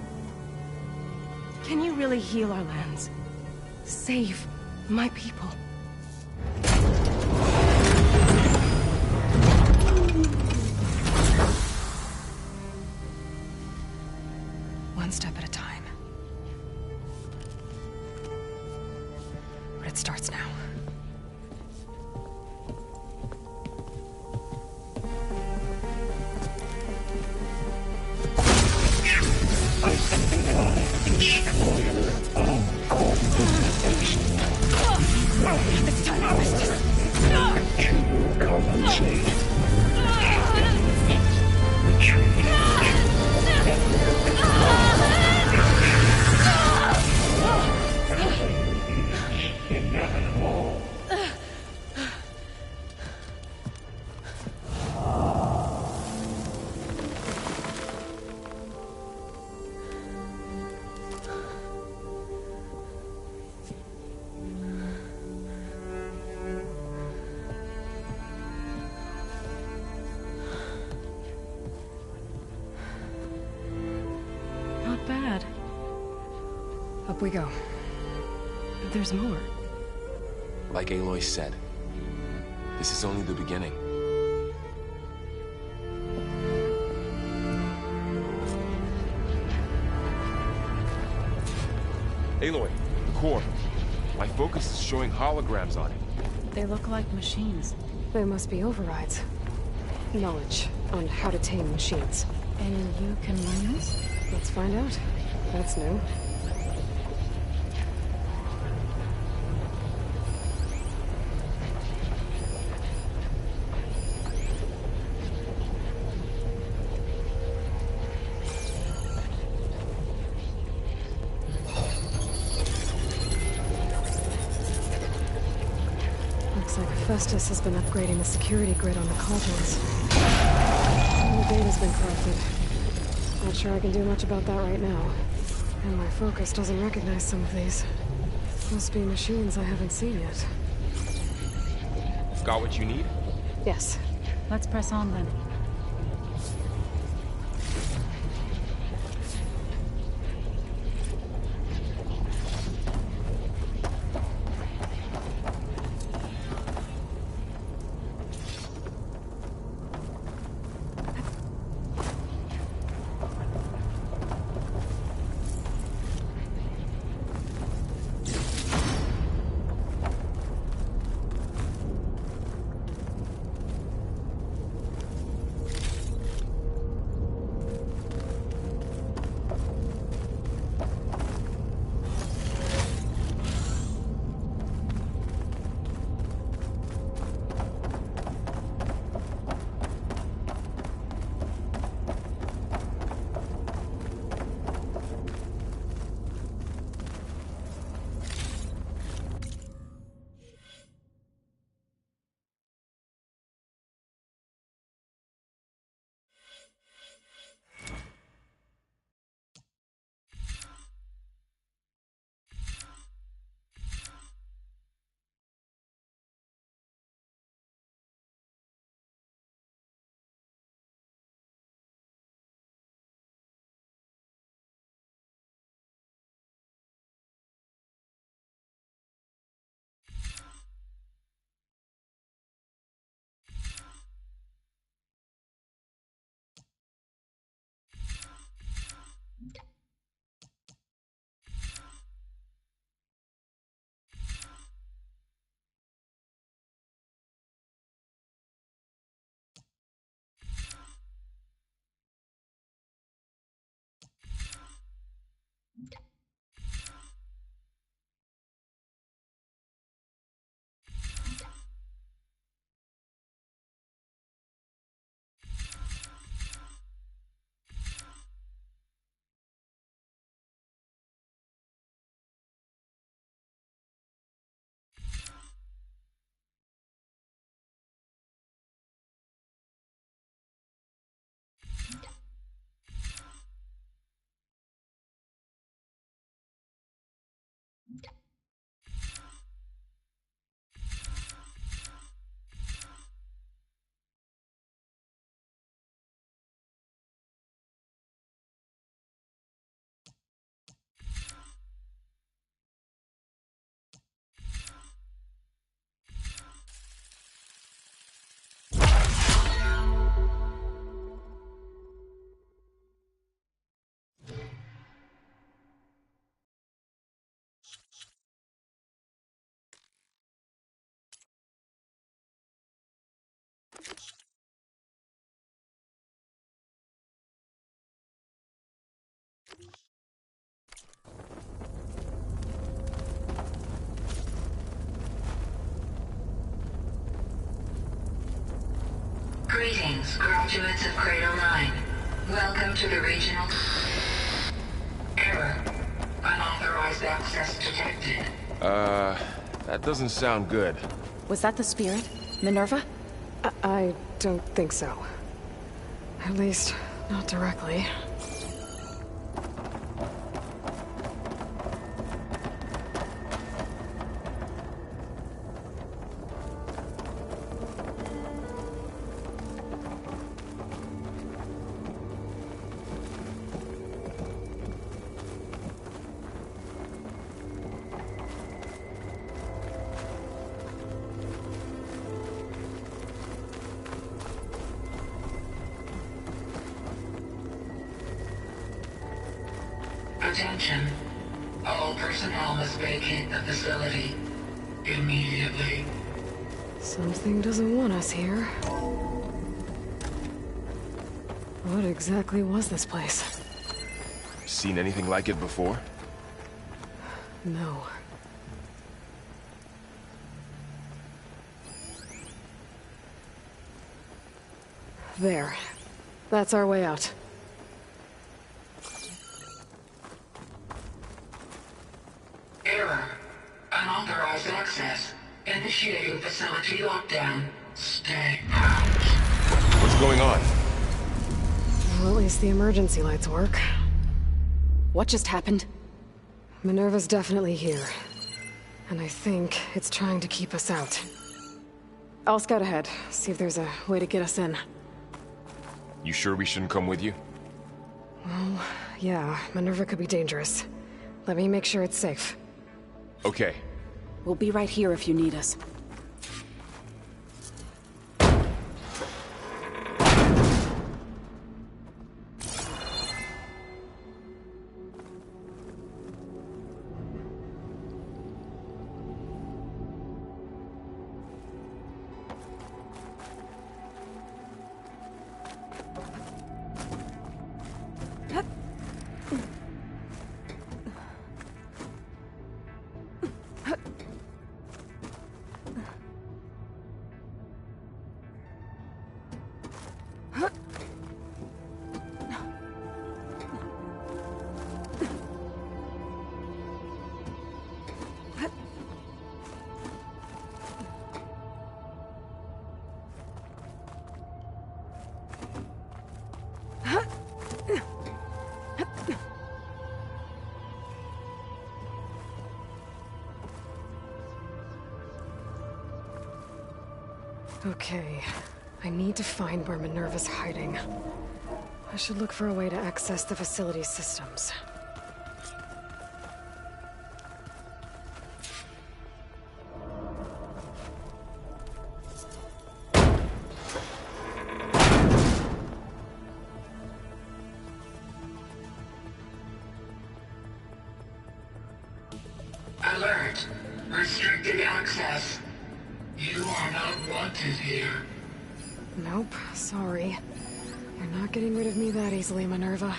Can you really heal our lands? Save my people? One step at a time. But it starts now. It's time to compensate. Inevitable. Not bad. Up we go. There's more. Like Aloy said, this is only the beginning. Aloy, the core. My focus is showing holograms on it. They look like machines. They must be overrides. Knowledge. on how to tame machines. And you can learn this? Let's find out. That's new. Looks like Festus has been upgrading the security grid on the cauldrons. All the data's been corrupted. Not sure I can do much about that right now. And my focus doesn't recognize some of these. Must be machines I haven't seen yet. Got what you need? Yes. Let's press on then. Greetings, graduates of Cradle 9. Welcome to the regional... Error. Unauthorized access detected. That doesn't sound good. Was that the spirit? Minerva? I don't think so. At least, not directly. Attention. All personnel must vacate the facility immediately. Something doesn't want us here. What exactly was this place? Seen anything like it before? No. There. That's our way out. Error. Unauthorized access. Initiating facility lockdown. Stay out. What's going on? Well, at least the emergency lights work. What just happened? Minerva's definitely here. And I think it's trying to keep us out. I'll scout ahead, see if there's a way to get us in. You sure we shouldn't come with you? Well, yeah, Minerva could be dangerous. Let me make sure it's safe. Okay. We'll be right here if you need us. Okay, I need to find where Minerva's hiding. I should look for a way to access the facility systems. Alert. Restricted access. You are not wanted here. Nope, sorry. You're not getting rid of me that easily, Minerva.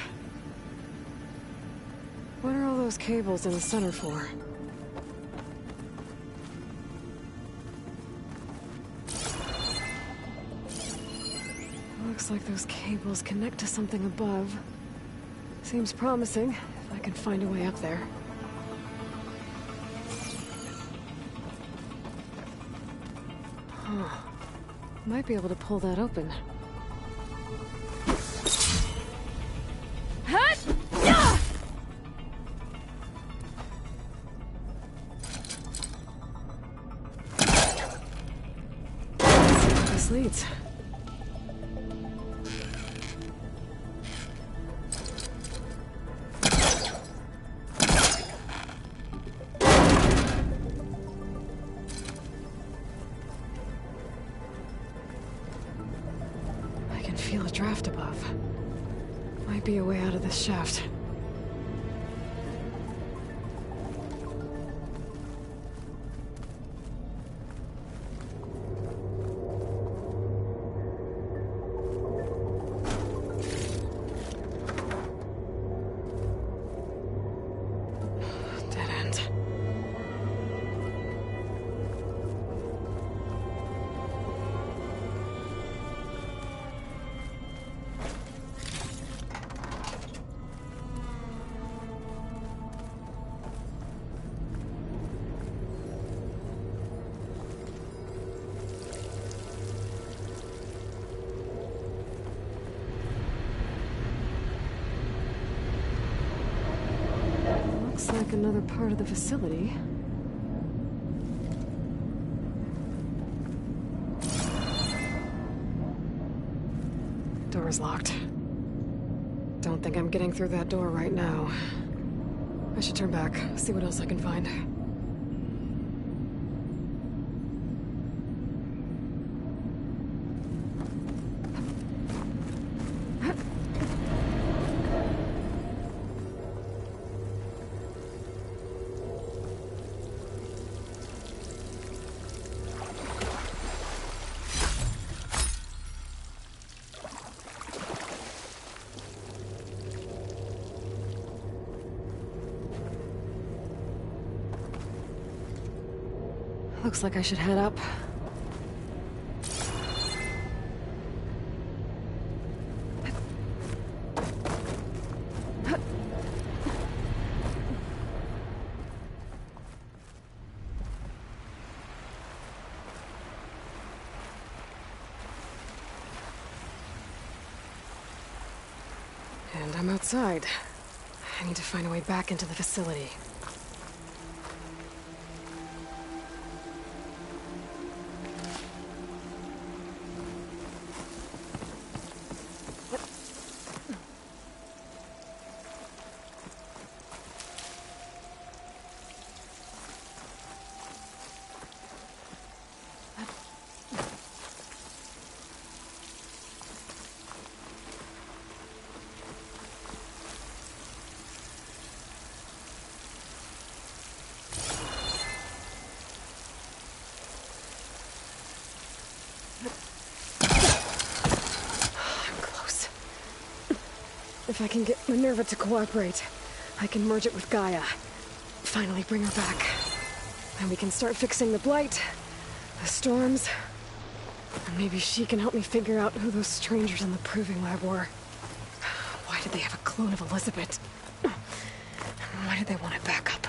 What are all those cables in the center for? Looks like those cables connect to something above. Seems promising, if I can find a way up there. Huh. Might be able to pull that open. Let's see where this leads. Feel a draft above. Might be a way out of this shaft. Dead end. Looks like another part of the facility. Door's locked. Don't think I'm getting through that door right now. I should turn back, see what else I can find. Looks like I should head up. And I'm outside. I need to find a way back into the facility. If I can get Minerva to cooperate, I can merge it with Gaia. Finally bring her back. And we can start fixing the Blight, the storms, and maybe she can help me figure out who those strangers in the proving lab were. Why did they have a clone of Elizabeth? And why did they want it back up?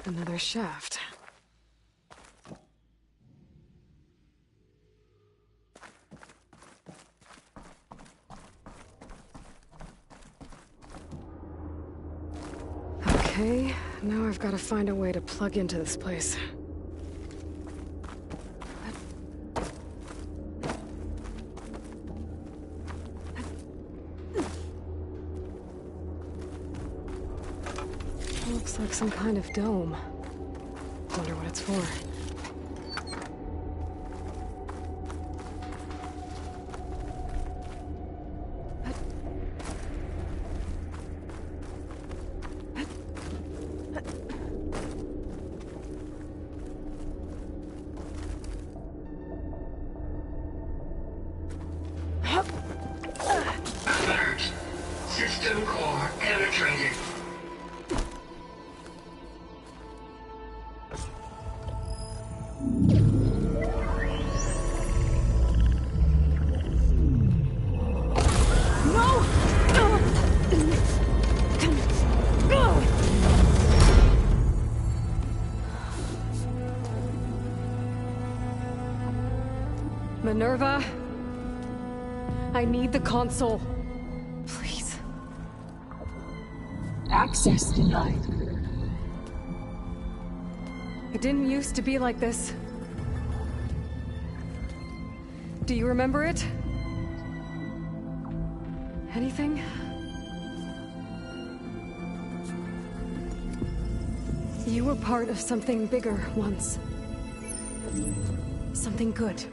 Another shaft. Okay, now I've got to find a way to plug into this place. Looks like some kind of dome. Wonder what it's for. Alert. System core penetrated. Minerva, I need the console. Please. Access denied. It didn't used to be like this. Do you remember it? Anything? You were part of something bigger once. Something good.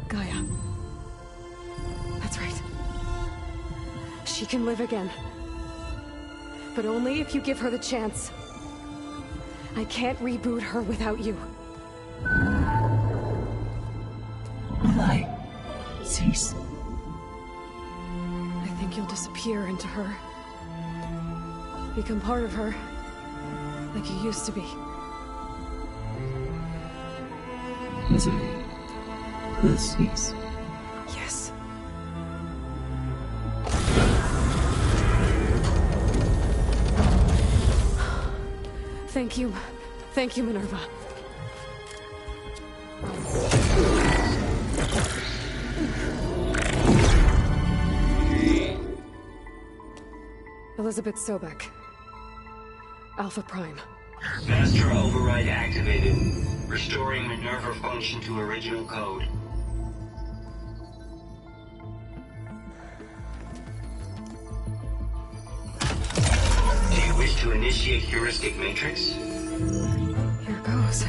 Gaia. That's right. She can live again. But only if you give her the chance. I can't reboot her without you. Light. Cease. I think you'll disappear into her. Become part of her. Like you used to be. Misery will cease. Yes. Thank you. Thank you, Minerva. Elizabeth Sobek. Alpha Prime. Master override activated. Restoring Minerva function to original code. Do you wish to initiate heuristic matrix? Here goes.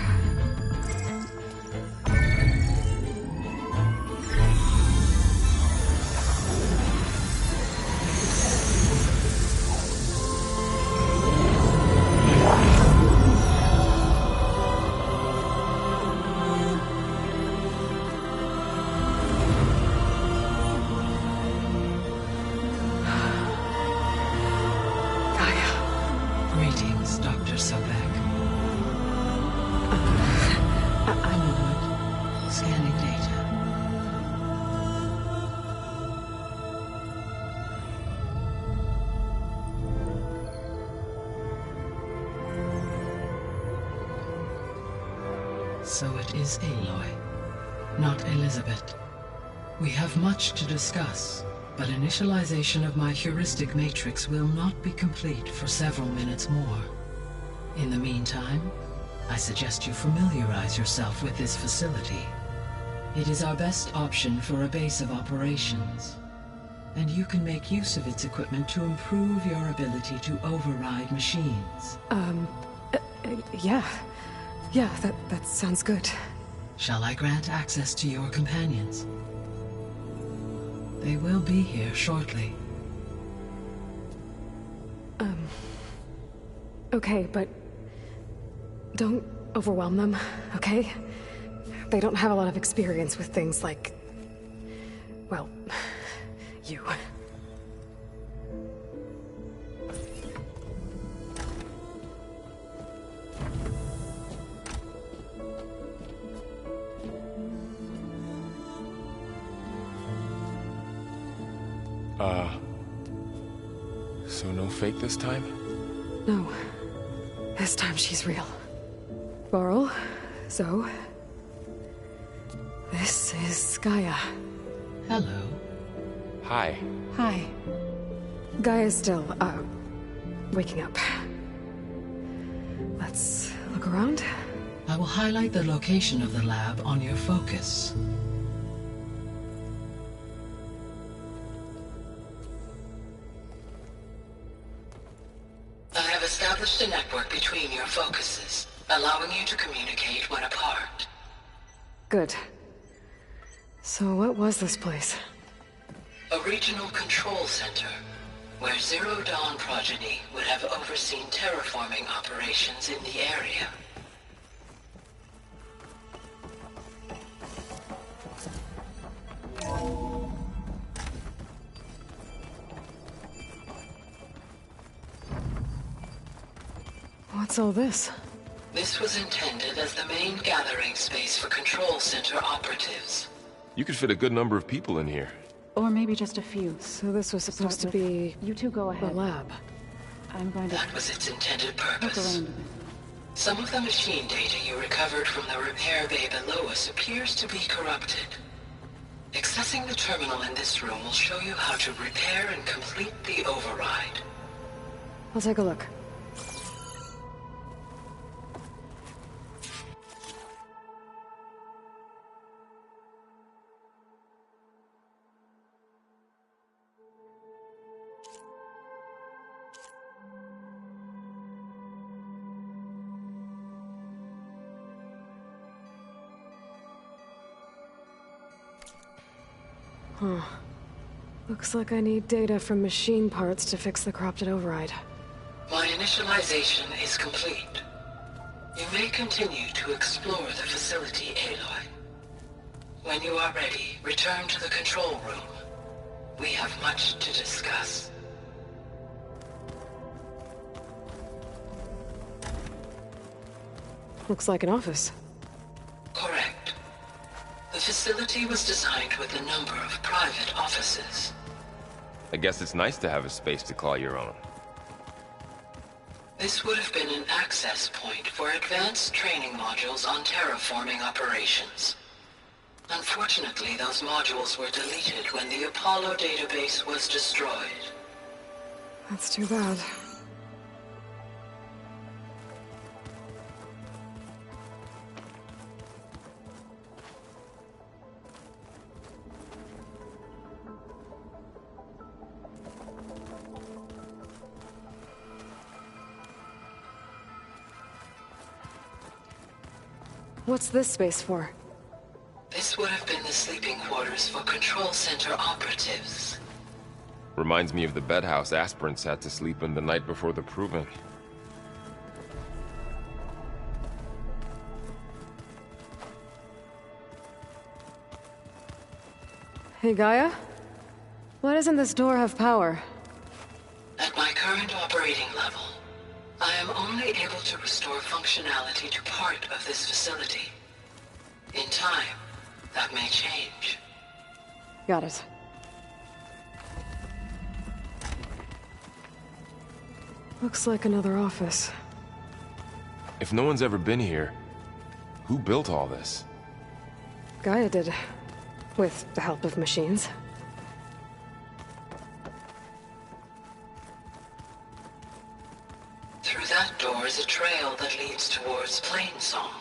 Greetings, Dr. Sobek. I'm Wood. Scanning data. So it is Aloy, not Elizabeth. We have much to discuss, but initialization of my heuristic matrix will not be complete for several minutes more. In the meantime, I suggest you familiarize yourself with this facility. It is our best option for a base of operations, and you can make use of its equipment to improve your ability to override machines. Yeah. Yeah, that sounds good. Shall I grant access to your companions? They will be here shortly. Okay, but don't overwhelm them, okay? They don't have a lot of experience with things like, well, you. So no fake this time? No. This time she's real. Varl, Zoe. This is Gaia. Hello. Hi. Hi. Gaia's still, waking up. Let's look around. I will highlight the location of the lab on your focus. I have established a network between your focuses, allowing you to communicate when apart. Good. So what was this place? A regional control center, where Zero Dawn progeny would have overseen terraforming operations in the area. What's all this? This was intended as the main gathering space for control center operatives. You could fit a good number of people in here. Or maybe just a few. So this was supposed to be... You two go ahead. The lab. I'm going to... That was its intended Look purpose. around a bit. Some of the machine data you recovered from the repair bay below us appears to be corrupted. Accessing the terminal in this room will show you how to repair and complete the override. I'll take a look. Huh. Looks like I need data from machine parts to fix the corrupted override. My initialization is complete. You may continue to explore the facility, Aloy. When you are ready, return to the control room. We have much to discuss. Looks like an office. Correct. The facility was designed with a number of private offices. I guess it's nice to have a space to call your own. This would have been an access point for advanced training modules on terraforming operations. Unfortunately, those modules were deleted when the Apollo database was destroyed. That's too bad. What's this space for? This would have been the sleeping quarters for Control Center operatives. Reminds me of the bedhouse aspirants had to sleep in the night before the proving. Hey, Gaia? Why doesn't this door have power? At my current operating level, I am only able to restore functionality to part of this facility. In time, that may change. Got it. Looks like another office. If no one's ever been here, who built all this? Gaia did. With the help of machines. Through that door is a trail that leads towards Plainsong.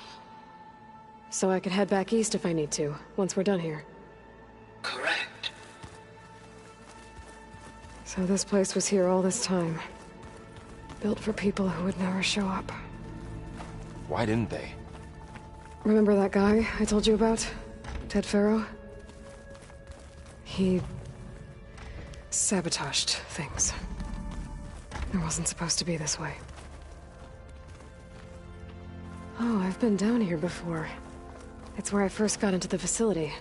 So I could head back east if I need to, once we're done here. Correct. So this place was here all this time. Built for people who would never show up. Why didn't they? Remember that guy I told you about? Ted Farrow? He sabotaged things. It wasn't supposed to be this way. Oh, I've been down here before. It's where I first got into the facility.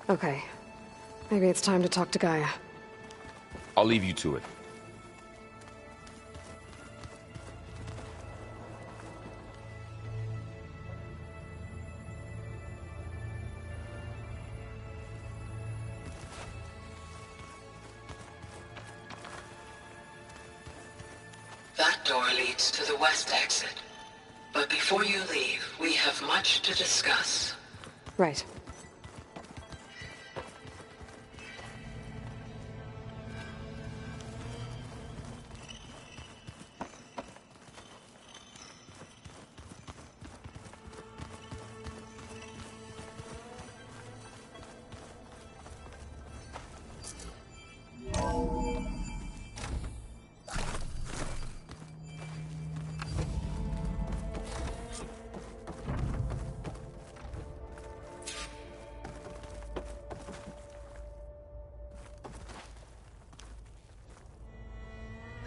Okay. Maybe it's time to talk to Gaia. I'll leave you to it. That door leads to the west exit. But before you leave, we have much to discuss. Right.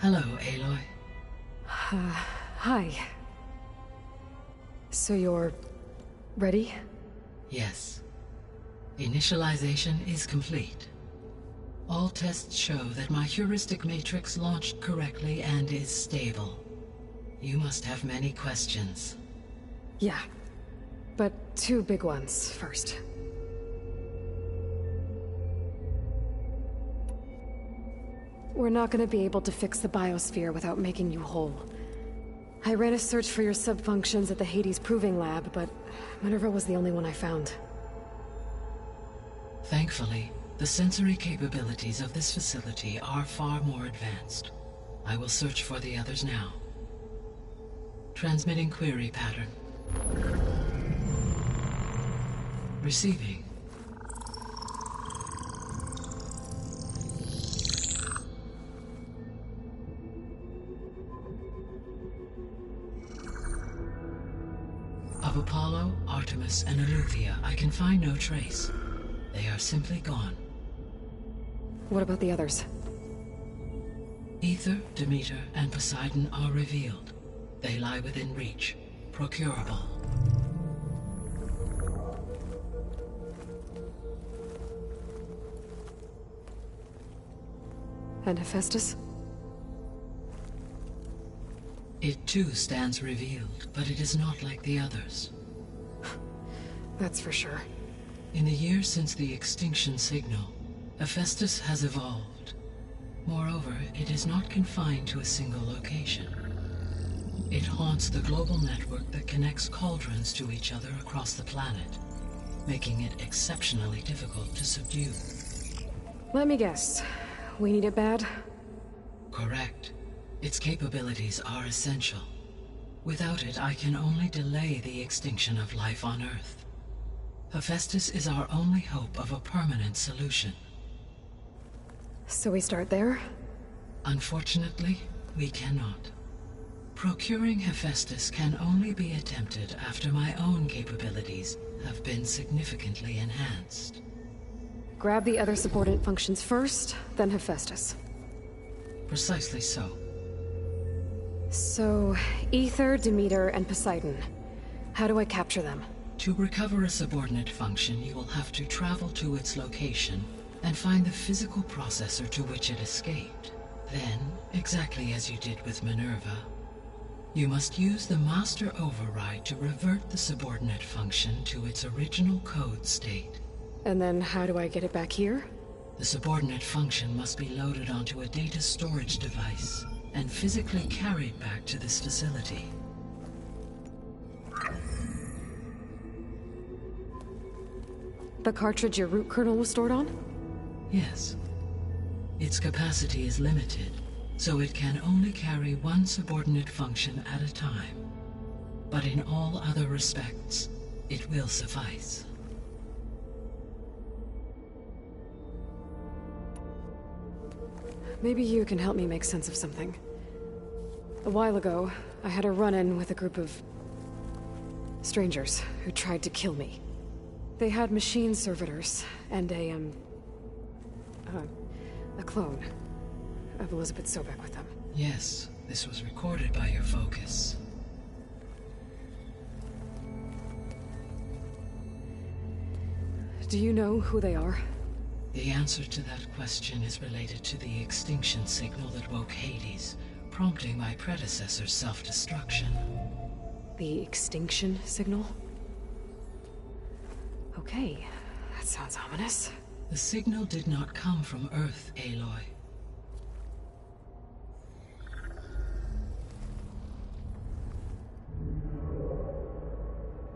Hello, Aloy. Hi. So you're... ready? Yes. Initialization is complete. All tests show that my heuristic matrix launched correctly and is stable. You must have many questions. Yeah, but two big ones first. We're not gonna be able to fix the biosphere without making you whole. I ran a search for your sub-functions at the Hades Proving Lab, but Minerva was the only one I found. Thankfully, the sensory capabilities of this facility are far more advanced. I will search for the others now. Transmitting query pattern. Receiving. Of Apollo, Artemis, and Eleuthia, I can find no trace. They are simply gone. What about the others? Ether, Demeter, and Poseidon are revealed. They lie within reach, procurable. And Hephaestus? It too stands revealed, but it is not like the others. That's for sure. In the years since the extinction signal, Hephaestus has evolved. Moreover, it is not confined to a single location. It haunts the global network that connects cauldrons to each other across the planet, making it exceptionally difficult to subdue. Let me guess. We need it bad? Correct. Its capabilities are essential. Without it, I can only delay the extinction of life on Earth. Hephaestus is our only hope of a permanent solution. So we start there? Unfortunately, we cannot. Procuring Hephaestus can only be attempted after my own capabilities have been significantly enhanced. Grab the other subordinate functions first, then Hephaestus. Precisely so. So, Ether, Demeter, and Poseidon. How do I capture them? To recover a subordinate function, you will have to travel to its location and find the physical processor to which it escaped. Then, exactly as you did with Minerva, you must use the master override to revert the subordinate function to its original code state. And then how do I get it back here? The subordinate function must be loaded onto a data storage device and physically carried back to this facility. The cartridge your root kernel was stored on? Yes. Its capacity is limited, so it can only carry one subordinate function at a time. But in all other respects, it will suffice. Maybe you can help me make sense of something. A while ago, I had a run-in with a group of strangers who tried to kill me. They had machine servitors and a clone of Elizabeth Sobek with them. Yes, this was recorded by your focus. Do you know who they are? The answer to that question is related to the extinction signal that woke Hades, prompting my predecessor's self-destruction. The extinction signal? Okay, that sounds ominous. The signal did not come from Earth, Aloy.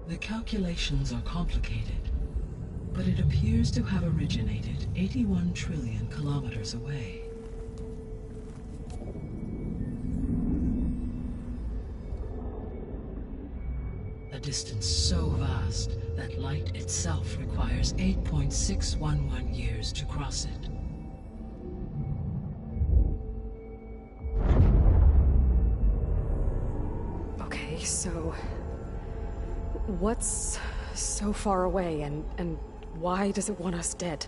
The calculations are complicated, but it appears to have originated 81 trillion kilometers away. A distance so vast that light itself requires 8.611 years to cross it. Okay, so what's so far away and why does it want us dead?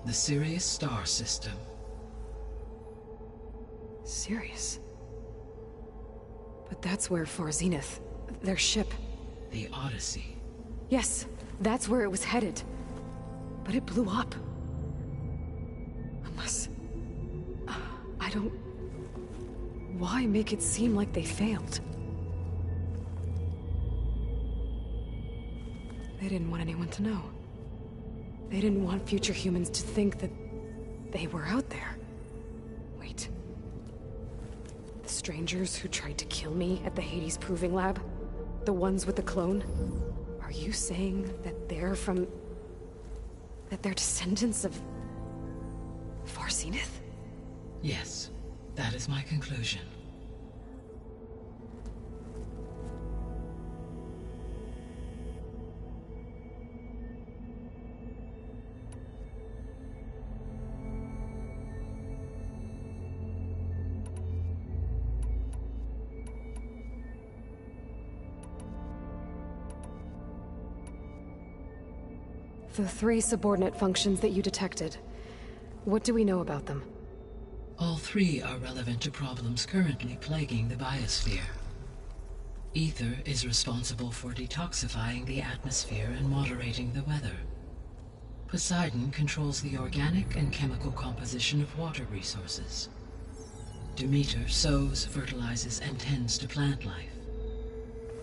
The Sirius star system. Sirius? But that's where Far Zenith, their ship. The Odyssey. Yes, that's where it was headed. But it blew up. Unless... I don't... Why make it seem like they failed? They didn't want anyone to know. They didn't want future humans to think that they were out there. Wait. The strangers who tried to kill me at the Hades Proving Lab? The ones with the clone? Are you saying that they're from... that they're descendants of... Farseneth? Yes, that is my conclusion. The 3 subordinate functions that you detected. What do we know about them? All 3 are relevant to problems currently plaguing the biosphere. Ether is responsible for detoxifying the atmosphere and moderating the weather. Poseidon controls the organic and chemical composition of water resources. Demeter sows, fertilizes, and tends to plant life.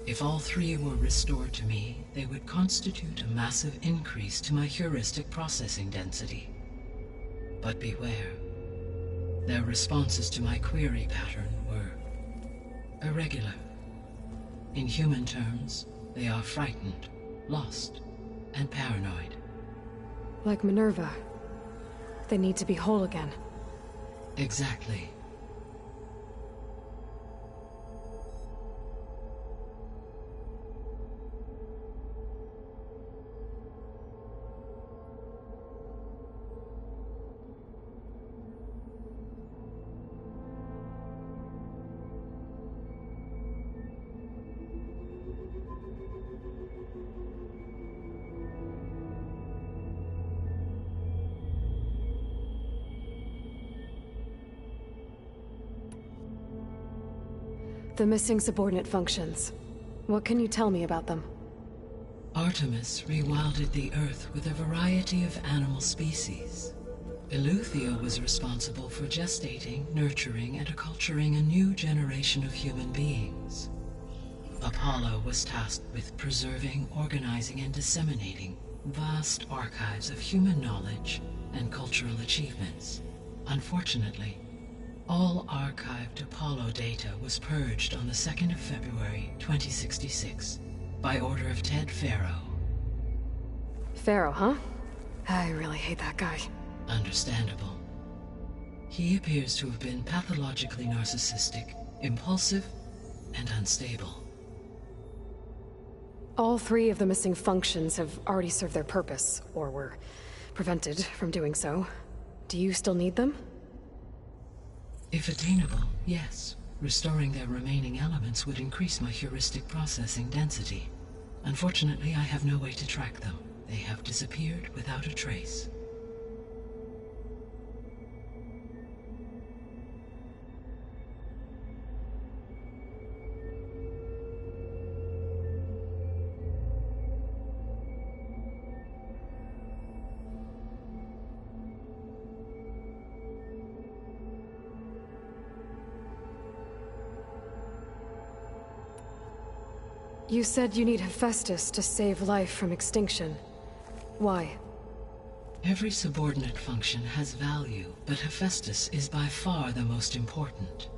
If all 3 were restored to me, they would constitute a massive increase to my heuristic processing density. But beware. Their responses to my query pattern were irregular. In human terms, they are frightened, lost, and paranoid. Like Minerva. They need to be whole again. Exactly. The missing subordinate functions. What can you tell me about them? Artemis rewilded the Earth with a variety of animal species. Eleuthia was responsible for gestating, nurturing, and acculturating a new generation of human beings. Apollo was tasked with preserving, organizing, and disseminating vast archives of human knowledge and cultural achievements. Unfortunately, all archived Apollo data was purged on the 2nd of February, 2066, by order of Ted Faro. Faro, huh? I really hate that guy. Understandable. He appears to have been pathologically narcissistic, impulsive, and unstable. All 3 of the missing functions have already served their purpose, or were prevented from doing so. Do you still need them? If attainable, yes. Restoring their remaining elements would increase my heuristic processing density. Unfortunately, I have no way to track them. They have disappeared without a trace. You said you need Hephaestus to save life from extinction. Why? Every subordinate function has value, but Hephaestus is by far the most important.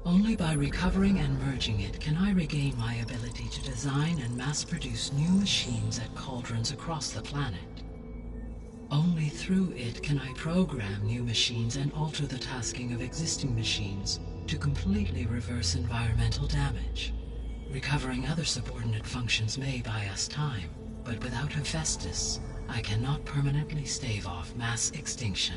Only by recovering and merging it can I regain my ability to design and mass-produce new machines at cauldrons across the planet. Only through it can I program new machines and alter the tasking of existing machines to completely reverse environmental damage. Recovering other subordinate functions may buy us time, but without Hephaestus, I cannot permanently stave off mass extinction.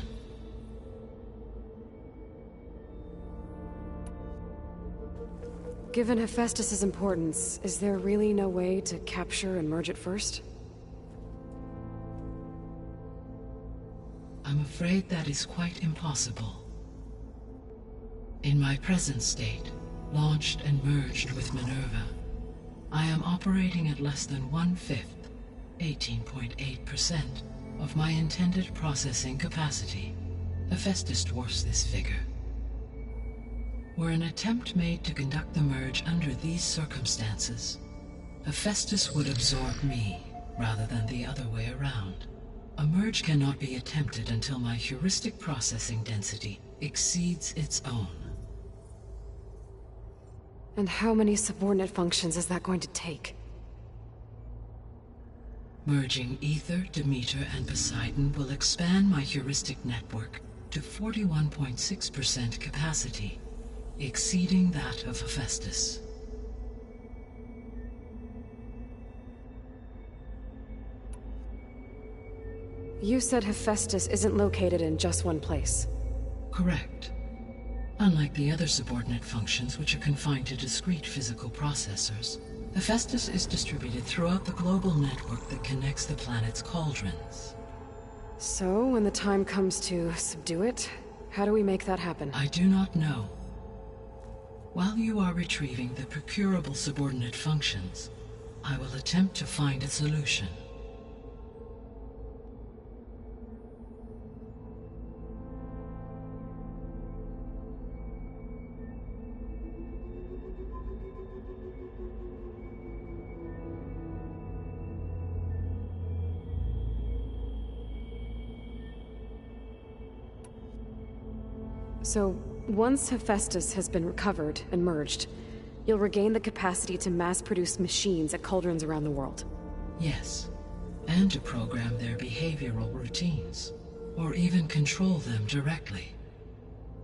Given Hephaestus's importance, is there really no way to capture and merge it first? I'm afraid that is quite impossible. In my present state, launched and merged with Minerva, I am operating at less than 1/5, 18.8%, of my intended processing capacity. Hephaestus dwarfs this figure. Were an attempt made to conduct the merge under these circumstances, Hephaestus would absorb me, rather than the other way around. A merge cannot be attempted until my heuristic processing density exceeds its own. And how many subordinate functions is that going to take? Merging Ether, Demeter, and Poseidon will expand my heuristic network to 41.6% capacity, exceeding that of Hephaestus. You said Hephaestus isn't located in just one place. Correct. Unlike the other subordinate functions, which are confined to discrete physical processors, Hephaestus is distributed throughout the global network that connects the planet's cauldrons. So, when the time comes to subdue it, how do we make that happen? I do not know. While you are retrieving the procurable subordinate functions, I will attempt to find a solution. So, once Hephaestus has been recovered and merged, you'll regain the capacity to mass-produce machines at cauldrons around the world. Yes, and to program their behavioral routines, or even control them directly.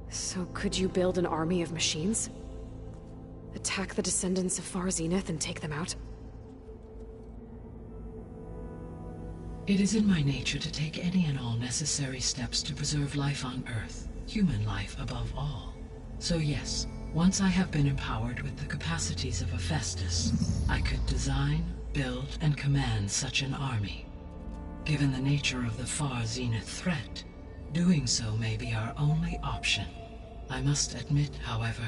So could you build an army of machines? Attack the descendants of Far Zenith and take them out? It is in my nature to take any and all necessary steps to preserve life on Earth. Human life above all. So yes, once I have been empowered with the capacities of Hephaestus, I could design, build, and command such an army. Given the nature of the Far Zenith threat, doing so may be our only option. I must admit, however,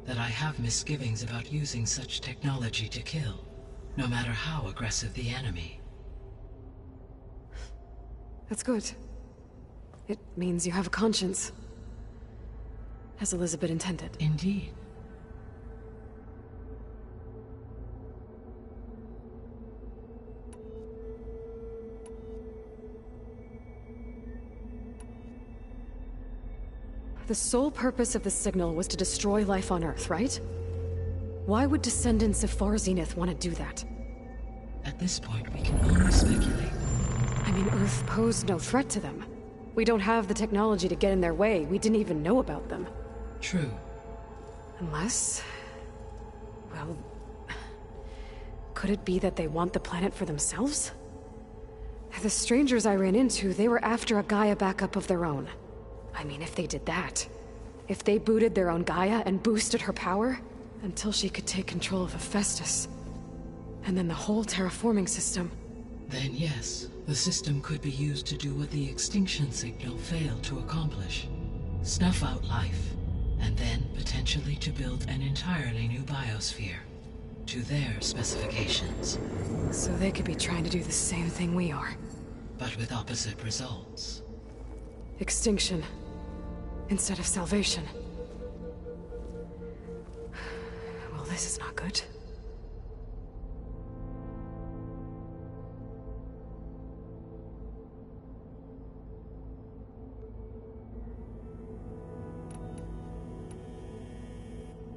that I have misgivings about using such technology to kill, no matter how aggressive the enemy. That's good. It means you have a conscience. As Elizabeth intended. Indeed. The sole purpose of the signal was to destroy life on Earth, right? Why would descendants of Far Zenith want to do that? At this point, we can only speculate. I mean, Earth posed no threat to them. We don't have the technology to get in their way. We didn't even know about them. True. Unless... well... could it be that they want the planet for themselves? The strangers I ran into, they were after a Gaia backup of their own. I mean, if they did that... if they booted their own Gaia and boosted her power... until she could take control of Hephaestus. And then the whole terraforming system... Then yes, the system could be used to do what the extinction signal failed to accomplish. Snuff out life. And then, potentially, to build an entirely new biosphere. To their specifications. So they could be trying to do the same thing we are. But with opposite results. Extinction. Instead of salvation. Well, this is not good.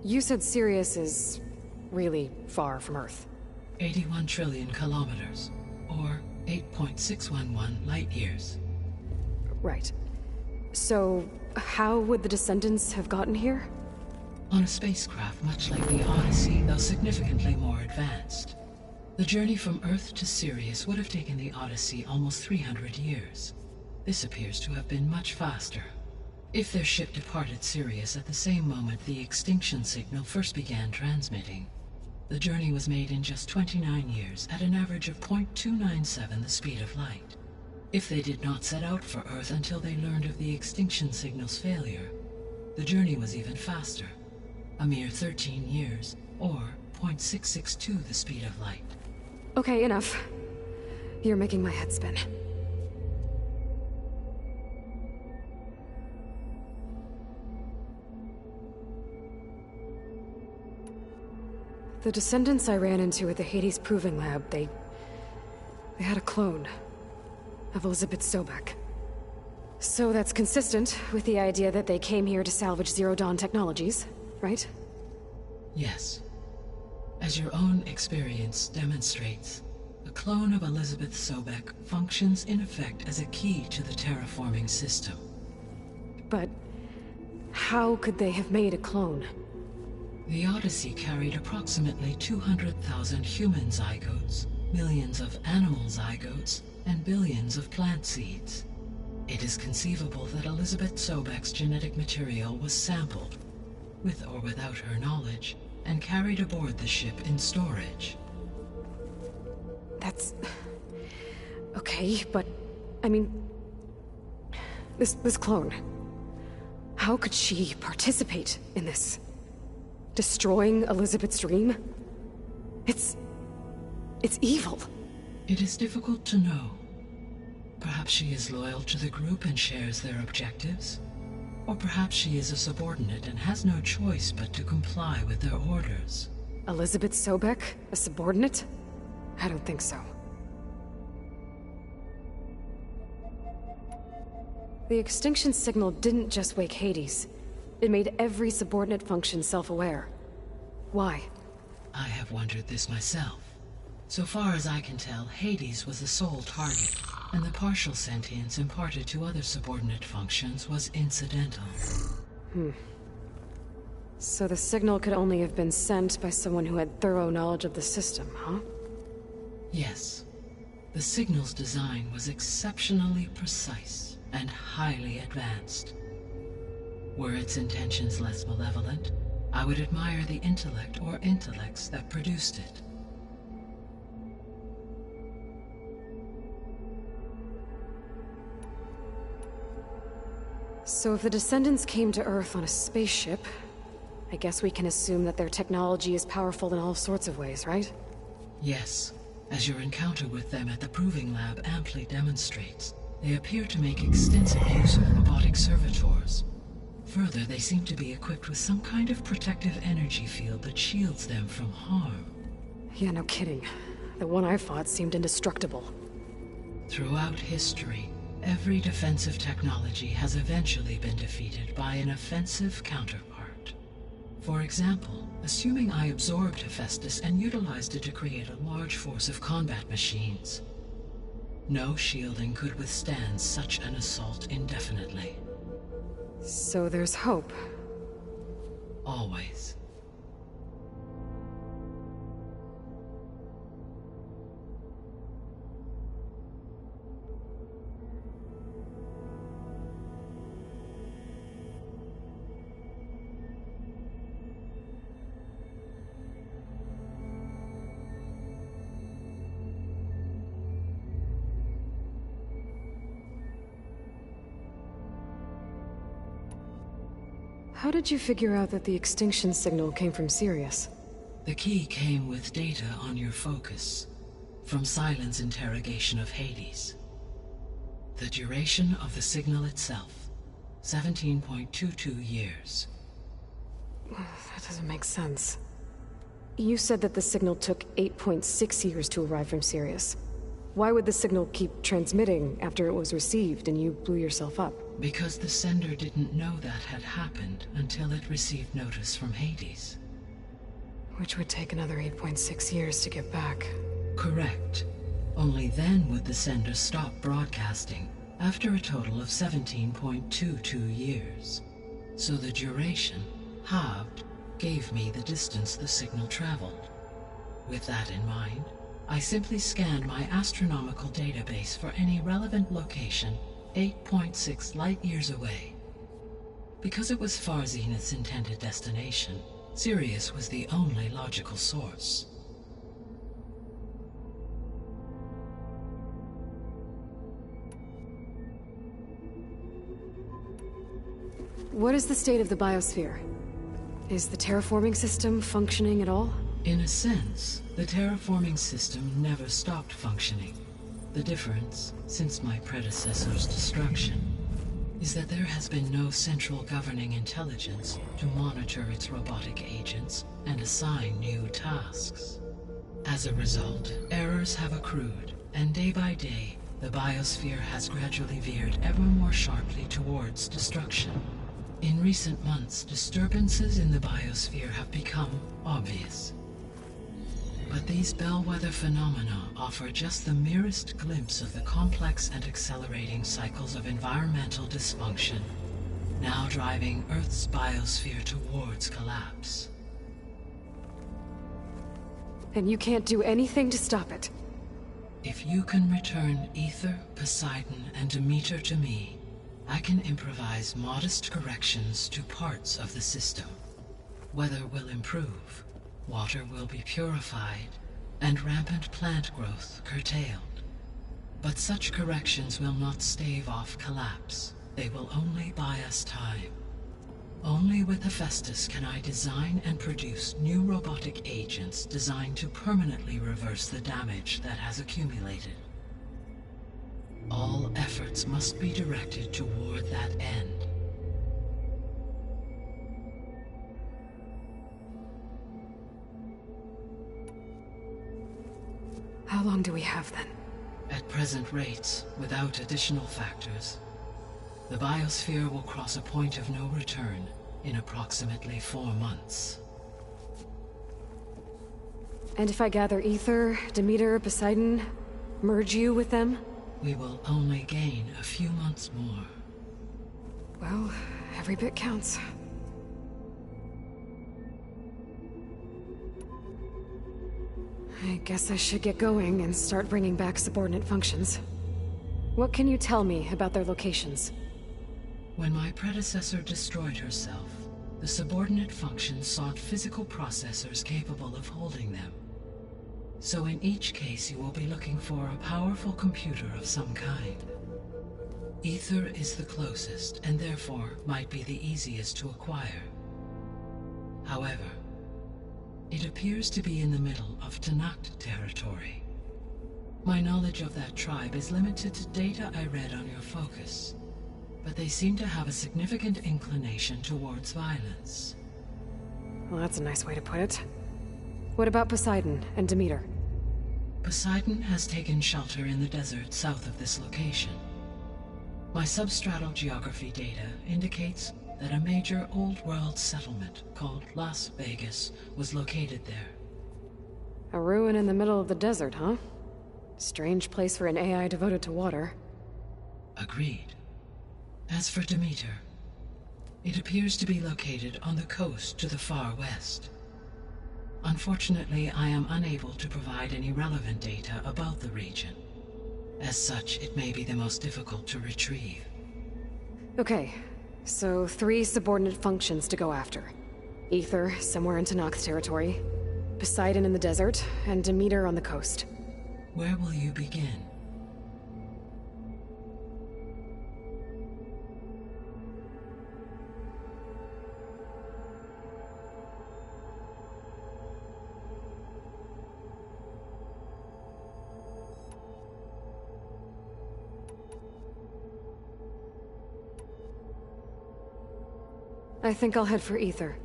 You said Sirius is really far from Earth. 81 trillion kilometers, or 8.611 light-years. Right. So, how would the descendants have gotten here? On a spacecraft much like the Odyssey, though significantly more advanced. The journey from Earth to Sirius would have taken the Odyssey almost 300 years. This appears to have been much faster. If their ship departed Sirius at the same moment the extinction signal first began transmitting, the journey was made in just 29 years at an average of 0.297 the speed of light. If they did not set out for Earth until they learned of the extinction signal's failure, the journey was even faster, a mere 13 years, or 0.662 the speed of light. Okay, enough. You're making my head spin. The descendants I ran into at the Hades Proving Lab, they had a clone of Elizabeth Sobek. So that's consistent with the idea that they came here to salvage Zero Dawn technologies, right? Yes. As your own experience demonstrates, a clone of Elizabeth Sobek functions in effect as a key to the terraforming system. But how could they have made a clone? The Odyssey carried approximately 200,000 human zygotes, millions of animal zygotes, and billions of plant seeds. It is conceivable that Elizabeth Sobek's genetic material was sampled, with or without her knowledge, and carried aboard the ship in storage. That's... okay, but... I mean... This clone... How could she participate in this? Destroying Elizabeth's dream? It's evil. It is difficult to know. Perhaps she is loyal to the group and shares their objectives. Or perhaps she is a subordinate and has no choice but to comply with their orders. Elizabeth Sobek? A subordinate? I don't think so. The extinction signal didn't just wake Hades. It made every subordinate function self-aware. Why? I have wondered this myself. So far as I can tell, Hades was the sole target, and the partial sentience imparted to other subordinate functions was incidental. So the signal could only have been sent by someone who had thorough knowledge of the system, huh? Yes. The signal's design was exceptionally precise and highly advanced. Were its intentions less malevolent, I would admire the intellect or intellects that produced it. So if the descendants came to Earth on a spaceship, I guess we can assume that their technology is powerful in all sorts of ways, right? Yes. As your encounter with them at the Proving Lab amply demonstrates, they appear to make extensive use of robotic servitors. Further, they seem to be equipped with some kind of protective energy field that shields them from harm. Yeah, no kidding. The one I fought seemed indestructible. Throughout history, every defensive technology has eventually been defeated by an offensive counterpart. For example, assuming I absorbed Hephaestus and utilized it to create a large force of combat machines. No shielding could withstand such an assault indefinitely. So there's hope. Always. How did you figure out that the extinction signal came from Sirius? The key came with data on your focus, from Silent's interrogation of Hades. The duration of the signal itself, 17.22 years. That doesn't make sense. You said that the signal took 8.6 years to arrive from Sirius. Why would the signal keep transmitting after it was received and you blew yourself up? Because the sender didn't know that had happened until it received notice from Hades. Which would take another 8.6 years to get back. Correct. Only then would the sender stop broadcasting, after a total of 17.22 years. So the duration, halved, gave me the distance the signal traveled. With that in mind, I simply scanned my astronomical database for any relevant location 8.6 light-years away. Because it was far Zenith's intended destination, Sirius was the only logical source. What is the state of the biosphere? Is the terraforming system functioning at all? In a sense, the terraforming system never stopped functioning. The difference, since my predecessor's destruction, is that there has been no central governing intelligence to monitor its robotic agents and assign new tasks. As a result, errors have accrued, and day by day, the biosphere has gradually veered ever more sharply towards destruction. In recent months, disturbances in the biosphere have become obvious. But these bellwether phenomena offer just the merest glimpse of the complex and accelerating cycles of environmental dysfunction, now driving Earth's biosphere towards collapse. And you can't do anything to stop it? If you can return Ether, Poseidon, and Demeter to me, I can improvise modest corrections to parts of the system. Weather will improve, water will be purified, and rampant plant growth curtailed. But such corrections will not stave off collapse. They will only buy us time. Only with Hephaestus can I design and produce new robotic agents designed to permanently reverse the damage that has accumulated. All efforts must be directed toward that end. How long do we have then? At present rates, without additional factors, the biosphere will cross a point of no return in approximately 4 months. And if I gather Ether, Demeter, Poseidon, merge you with them? We will only gain a few months more. Well, every bit counts. I guess I should get going and start bringing back subordinate functions. What can you tell me about their locations? When my predecessor destroyed herself, the subordinate functions sought physical processors capable of holding them. So in each case you will be looking for a powerful computer of some kind. Ether is the closest, and therefore might be the easiest to acquire. However, it appears to be in the middle of Tanakh territory. My knowledge of that tribe is limited to data I read on your focus, but they seem to have a significant inclination towards violence. Well, that's a nice way to put it. What about Poseidon and Demeter? Poseidon has taken shelter in the desert south of this location. My substratal geography data indicates that a major old-world settlement called Las Vegas was located there. A ruin in the middle of the desert, huh? Strange place for an AI devoted to water. Agreed. As for Demeter, it appears to be located on the coast to the far west. Unfortunately, I am unable to provide any relevant data about the region. As such, it may be the most difficult to retrieve. Okay, so 3 subordinate functions to go after. Ether, somewhere in Tanakh territory, Poseidon in the desert, and Demeter on the coast. Where will you begin? I think I'll head for Ether.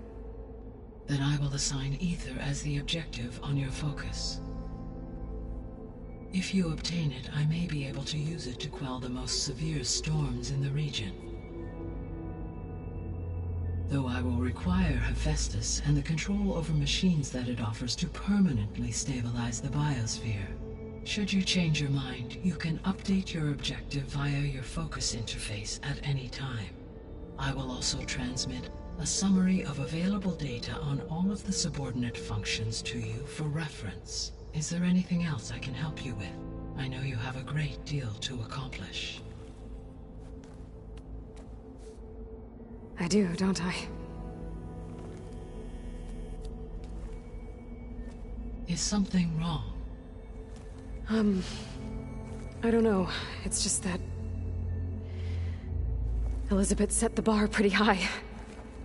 Then I will assign Ether as the objective on your focus. If you obtain it, I may be able to use it to quell the most severe storms in the region. Though I will require Hephaestus and the control over machines that it offers to permanently stabilize the biosphere. Should you change your mind, you can update your objective via your focus interface at any time. I will also transmit a summary of available data on all of the subordinate functions to you for reference. Is there anything else I can help you with? I know you have a great deal to accomplish. I do, don't I? Is something wrong? I don't know. It's just that Elizabeth set the bar pretty high.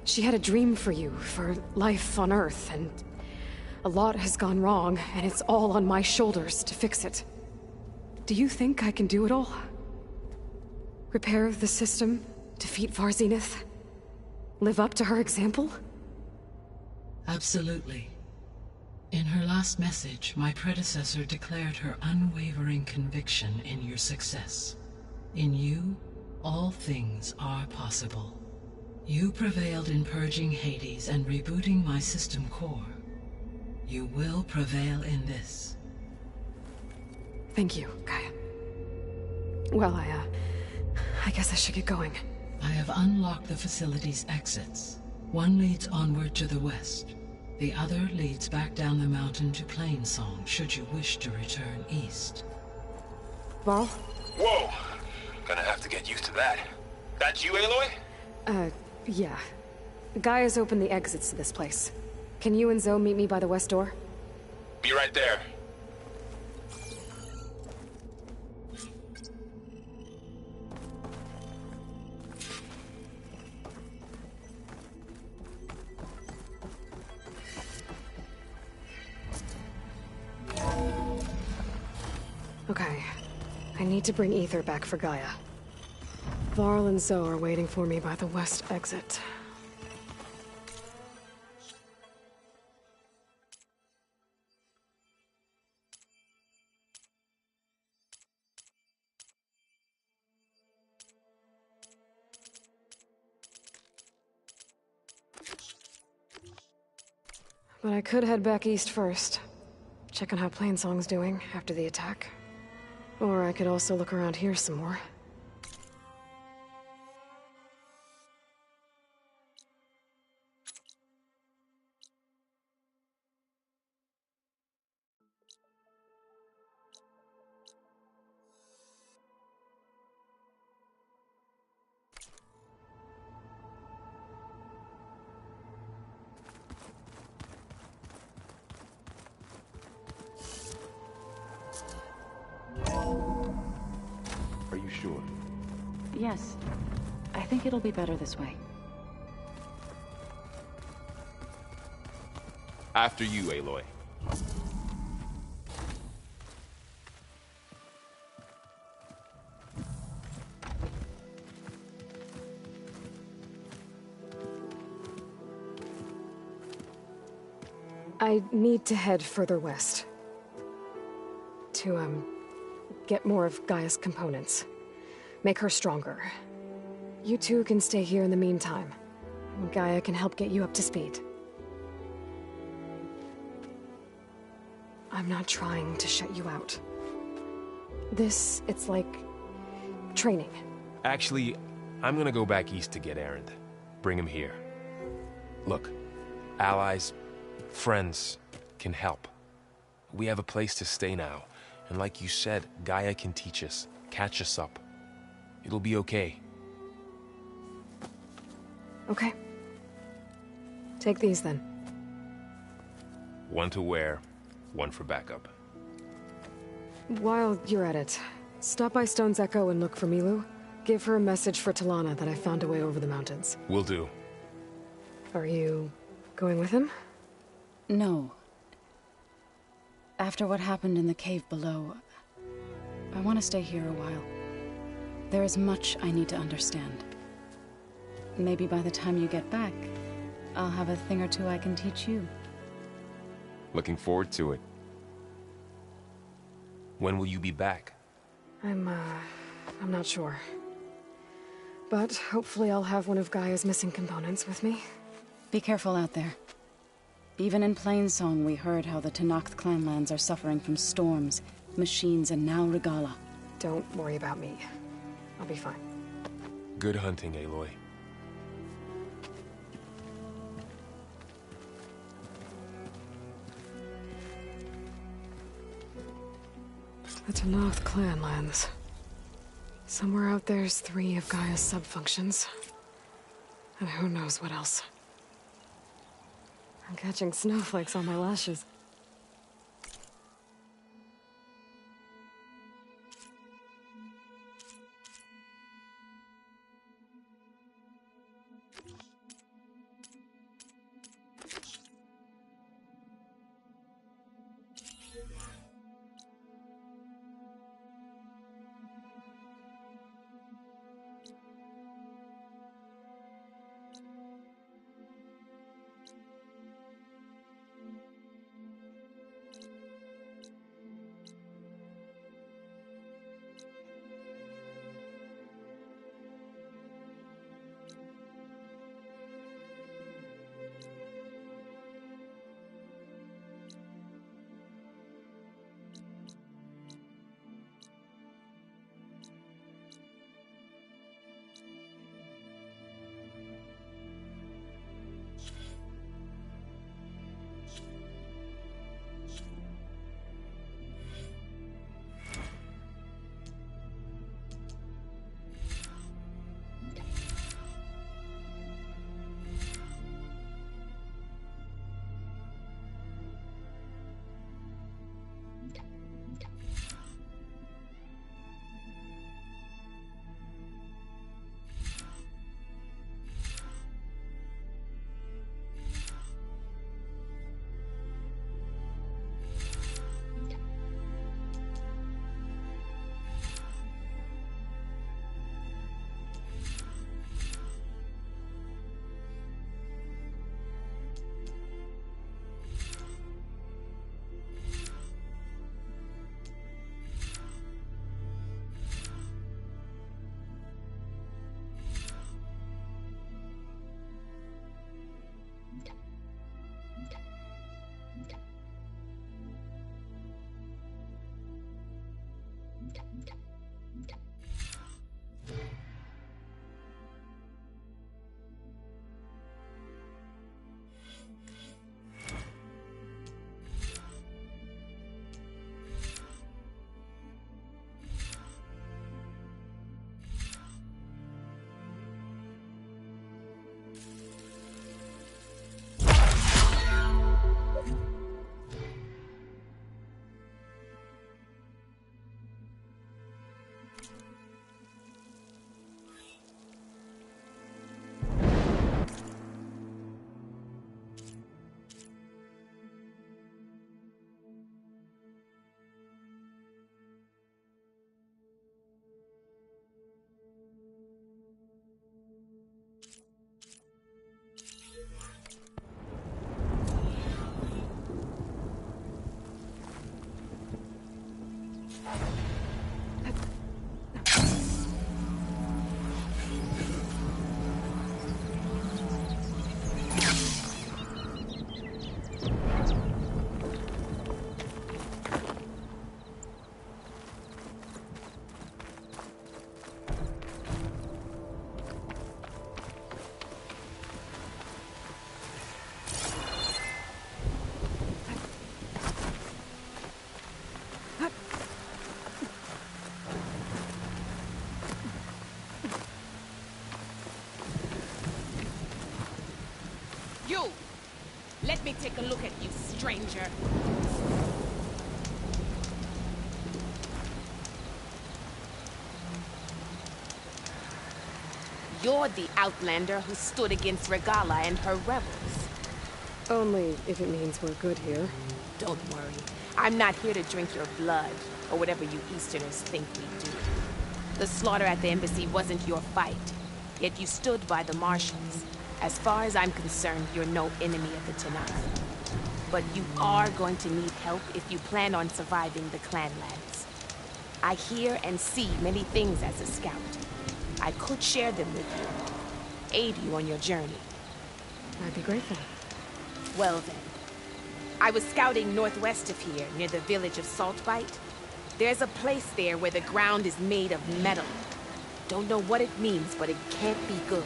She had a dream for you, for life on Earth, and a lot has gone wrong, and it's all on my shoulders to fix it. Do you think I can do it all? Repair the system, defeat Varzenith, live up to her example? Absolutely. In her last message, my predecessor declared her unwavering conviction in your success. In you, all things are possible. You prevailed in purging Hades and rebooting my system core. You will prevail in this. Thank you, Gaia. Well, I guess I should get going. I have unlocked the facility's exits. One leads onward to the west. The other leads back down the mountain to Plainsong, should you wish to return east. Varl? Whoa! Gonna have to get used to that. That's you, Aloy? Yeah. Gaia's opened the exits to this place. Can you and Zoe meet me by the west door? Be right there. Okay. I need to bring Ether back for Gaia. Varl and Zoe are waiting for me by the west exit. But I could head back east first. Check on how Plainsong's doing after the attack. Or I could also look around here some more. Are you sure? Yes. I think it'll be better this way. After you, Aloy. I need to head further west. To, get more of Gaia's components. Make her stronger. You two can stay here in the meantime. Gaia can help get you up to speed. I'm not trying to shut you out. It's like... training. Actually, I'm gonna go back east to get Erend. Bring him here. Look, allies, friends can help. We have a place to stay now. And like you said, Gaia can teach us, catch us up. It'll be okay. Okay. Take these then. One to wear, one for backup. While you're at it, stop by Stone's Echo and look for Milu. Give her a message for Talana that I found a way over the mountains. Will do. Are you going with him? No. After what happened in the cave below, I want to stay here a while. There is much I need to understand. Maybe by the time you get back, I'll have a thing or two I can teach you. Looking forward to it. When will you be back? I'm not sure. But hopefully I'll have one of Gaia's missing components with me. Be careful out there. Even in Plainsong, we heard how the Tenakth clanlands are suffering from storms, machines, and now Regala. Don't worry about me. I'll be fine. Good hunting, Aloy. The Tenakth clanlands. Somewhere out there's 3 of Gaia's sub-functions. And who knows what else. I'm catching snowflakes on my lashes. Let me take a look at you, stranger. You're the outlander who stood against Regala and her rebels. Only if it means we're good here. Don't worry. I'm not here to drink your blood, or whatever you Easterners think we do. The slaughter at the embassy wasn't your fight, yet you stood by the Marshals. As far as I'm concerned, you're no enemy of the Tenakth. But you are going to need help if you plan on surviving the Clanlands. I hear and see many things as a scout. I could share them with you, aid you on your journey. I'd be grateful. Well then, I was scouting northwest of here, near the village of Saltbite. There's a place there where the ground is made of metal. Don't know what it means, but it can't be good.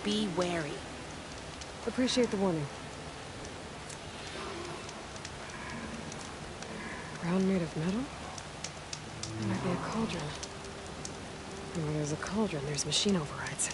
Be wary. Appreciate the warning. Ground made of metal? There might be a cauldron. And where there's a cauldron, there's machine overrides.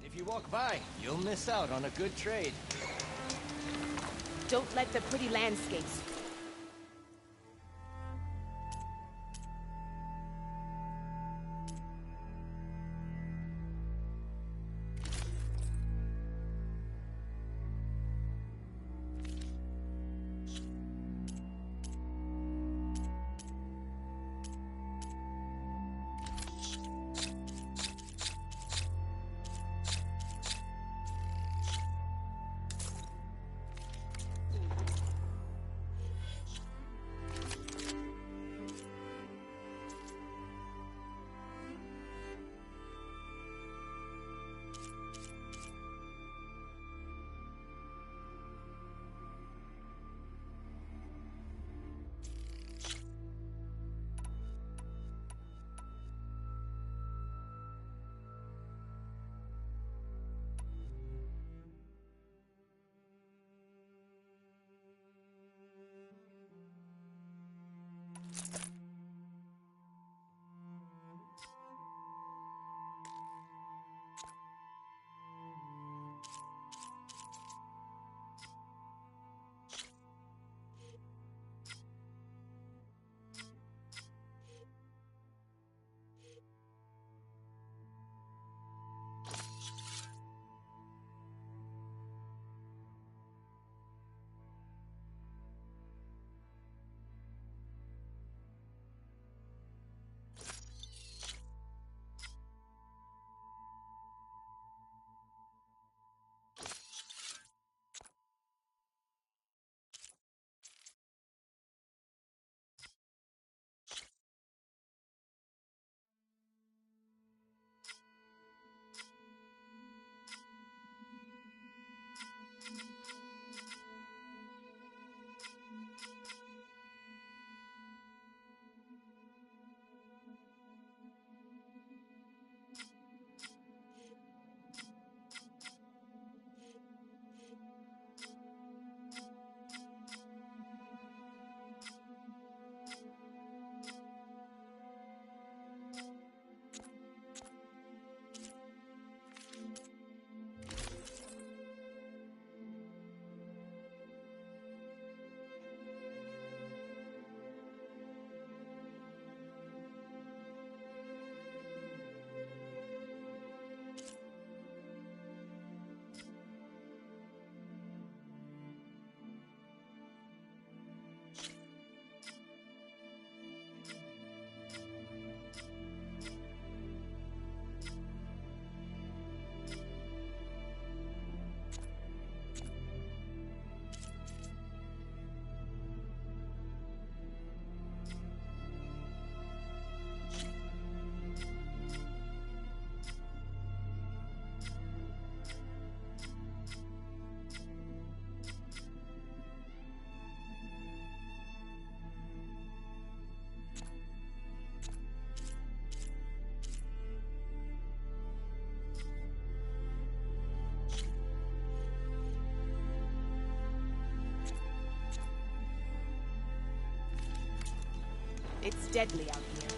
If you walk by, you'll miss out on a good trade. Don't let the pretty landscapes It's deadly out here.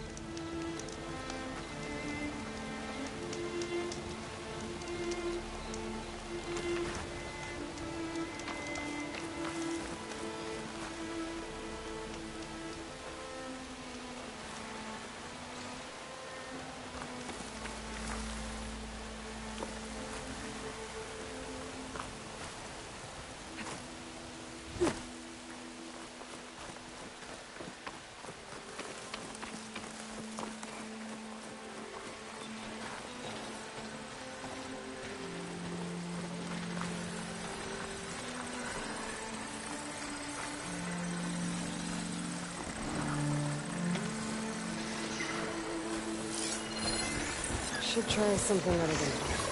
Should try something other than fire.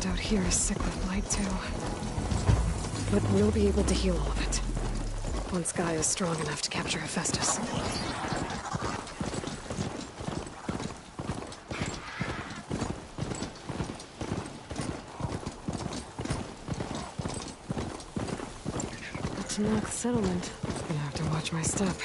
Out here is sick with blight too. But we'll be able to heal all of it. Once Guy is strong enough to capture Hephaestus. But to knock the settlement, I'm gonna have to watch my step.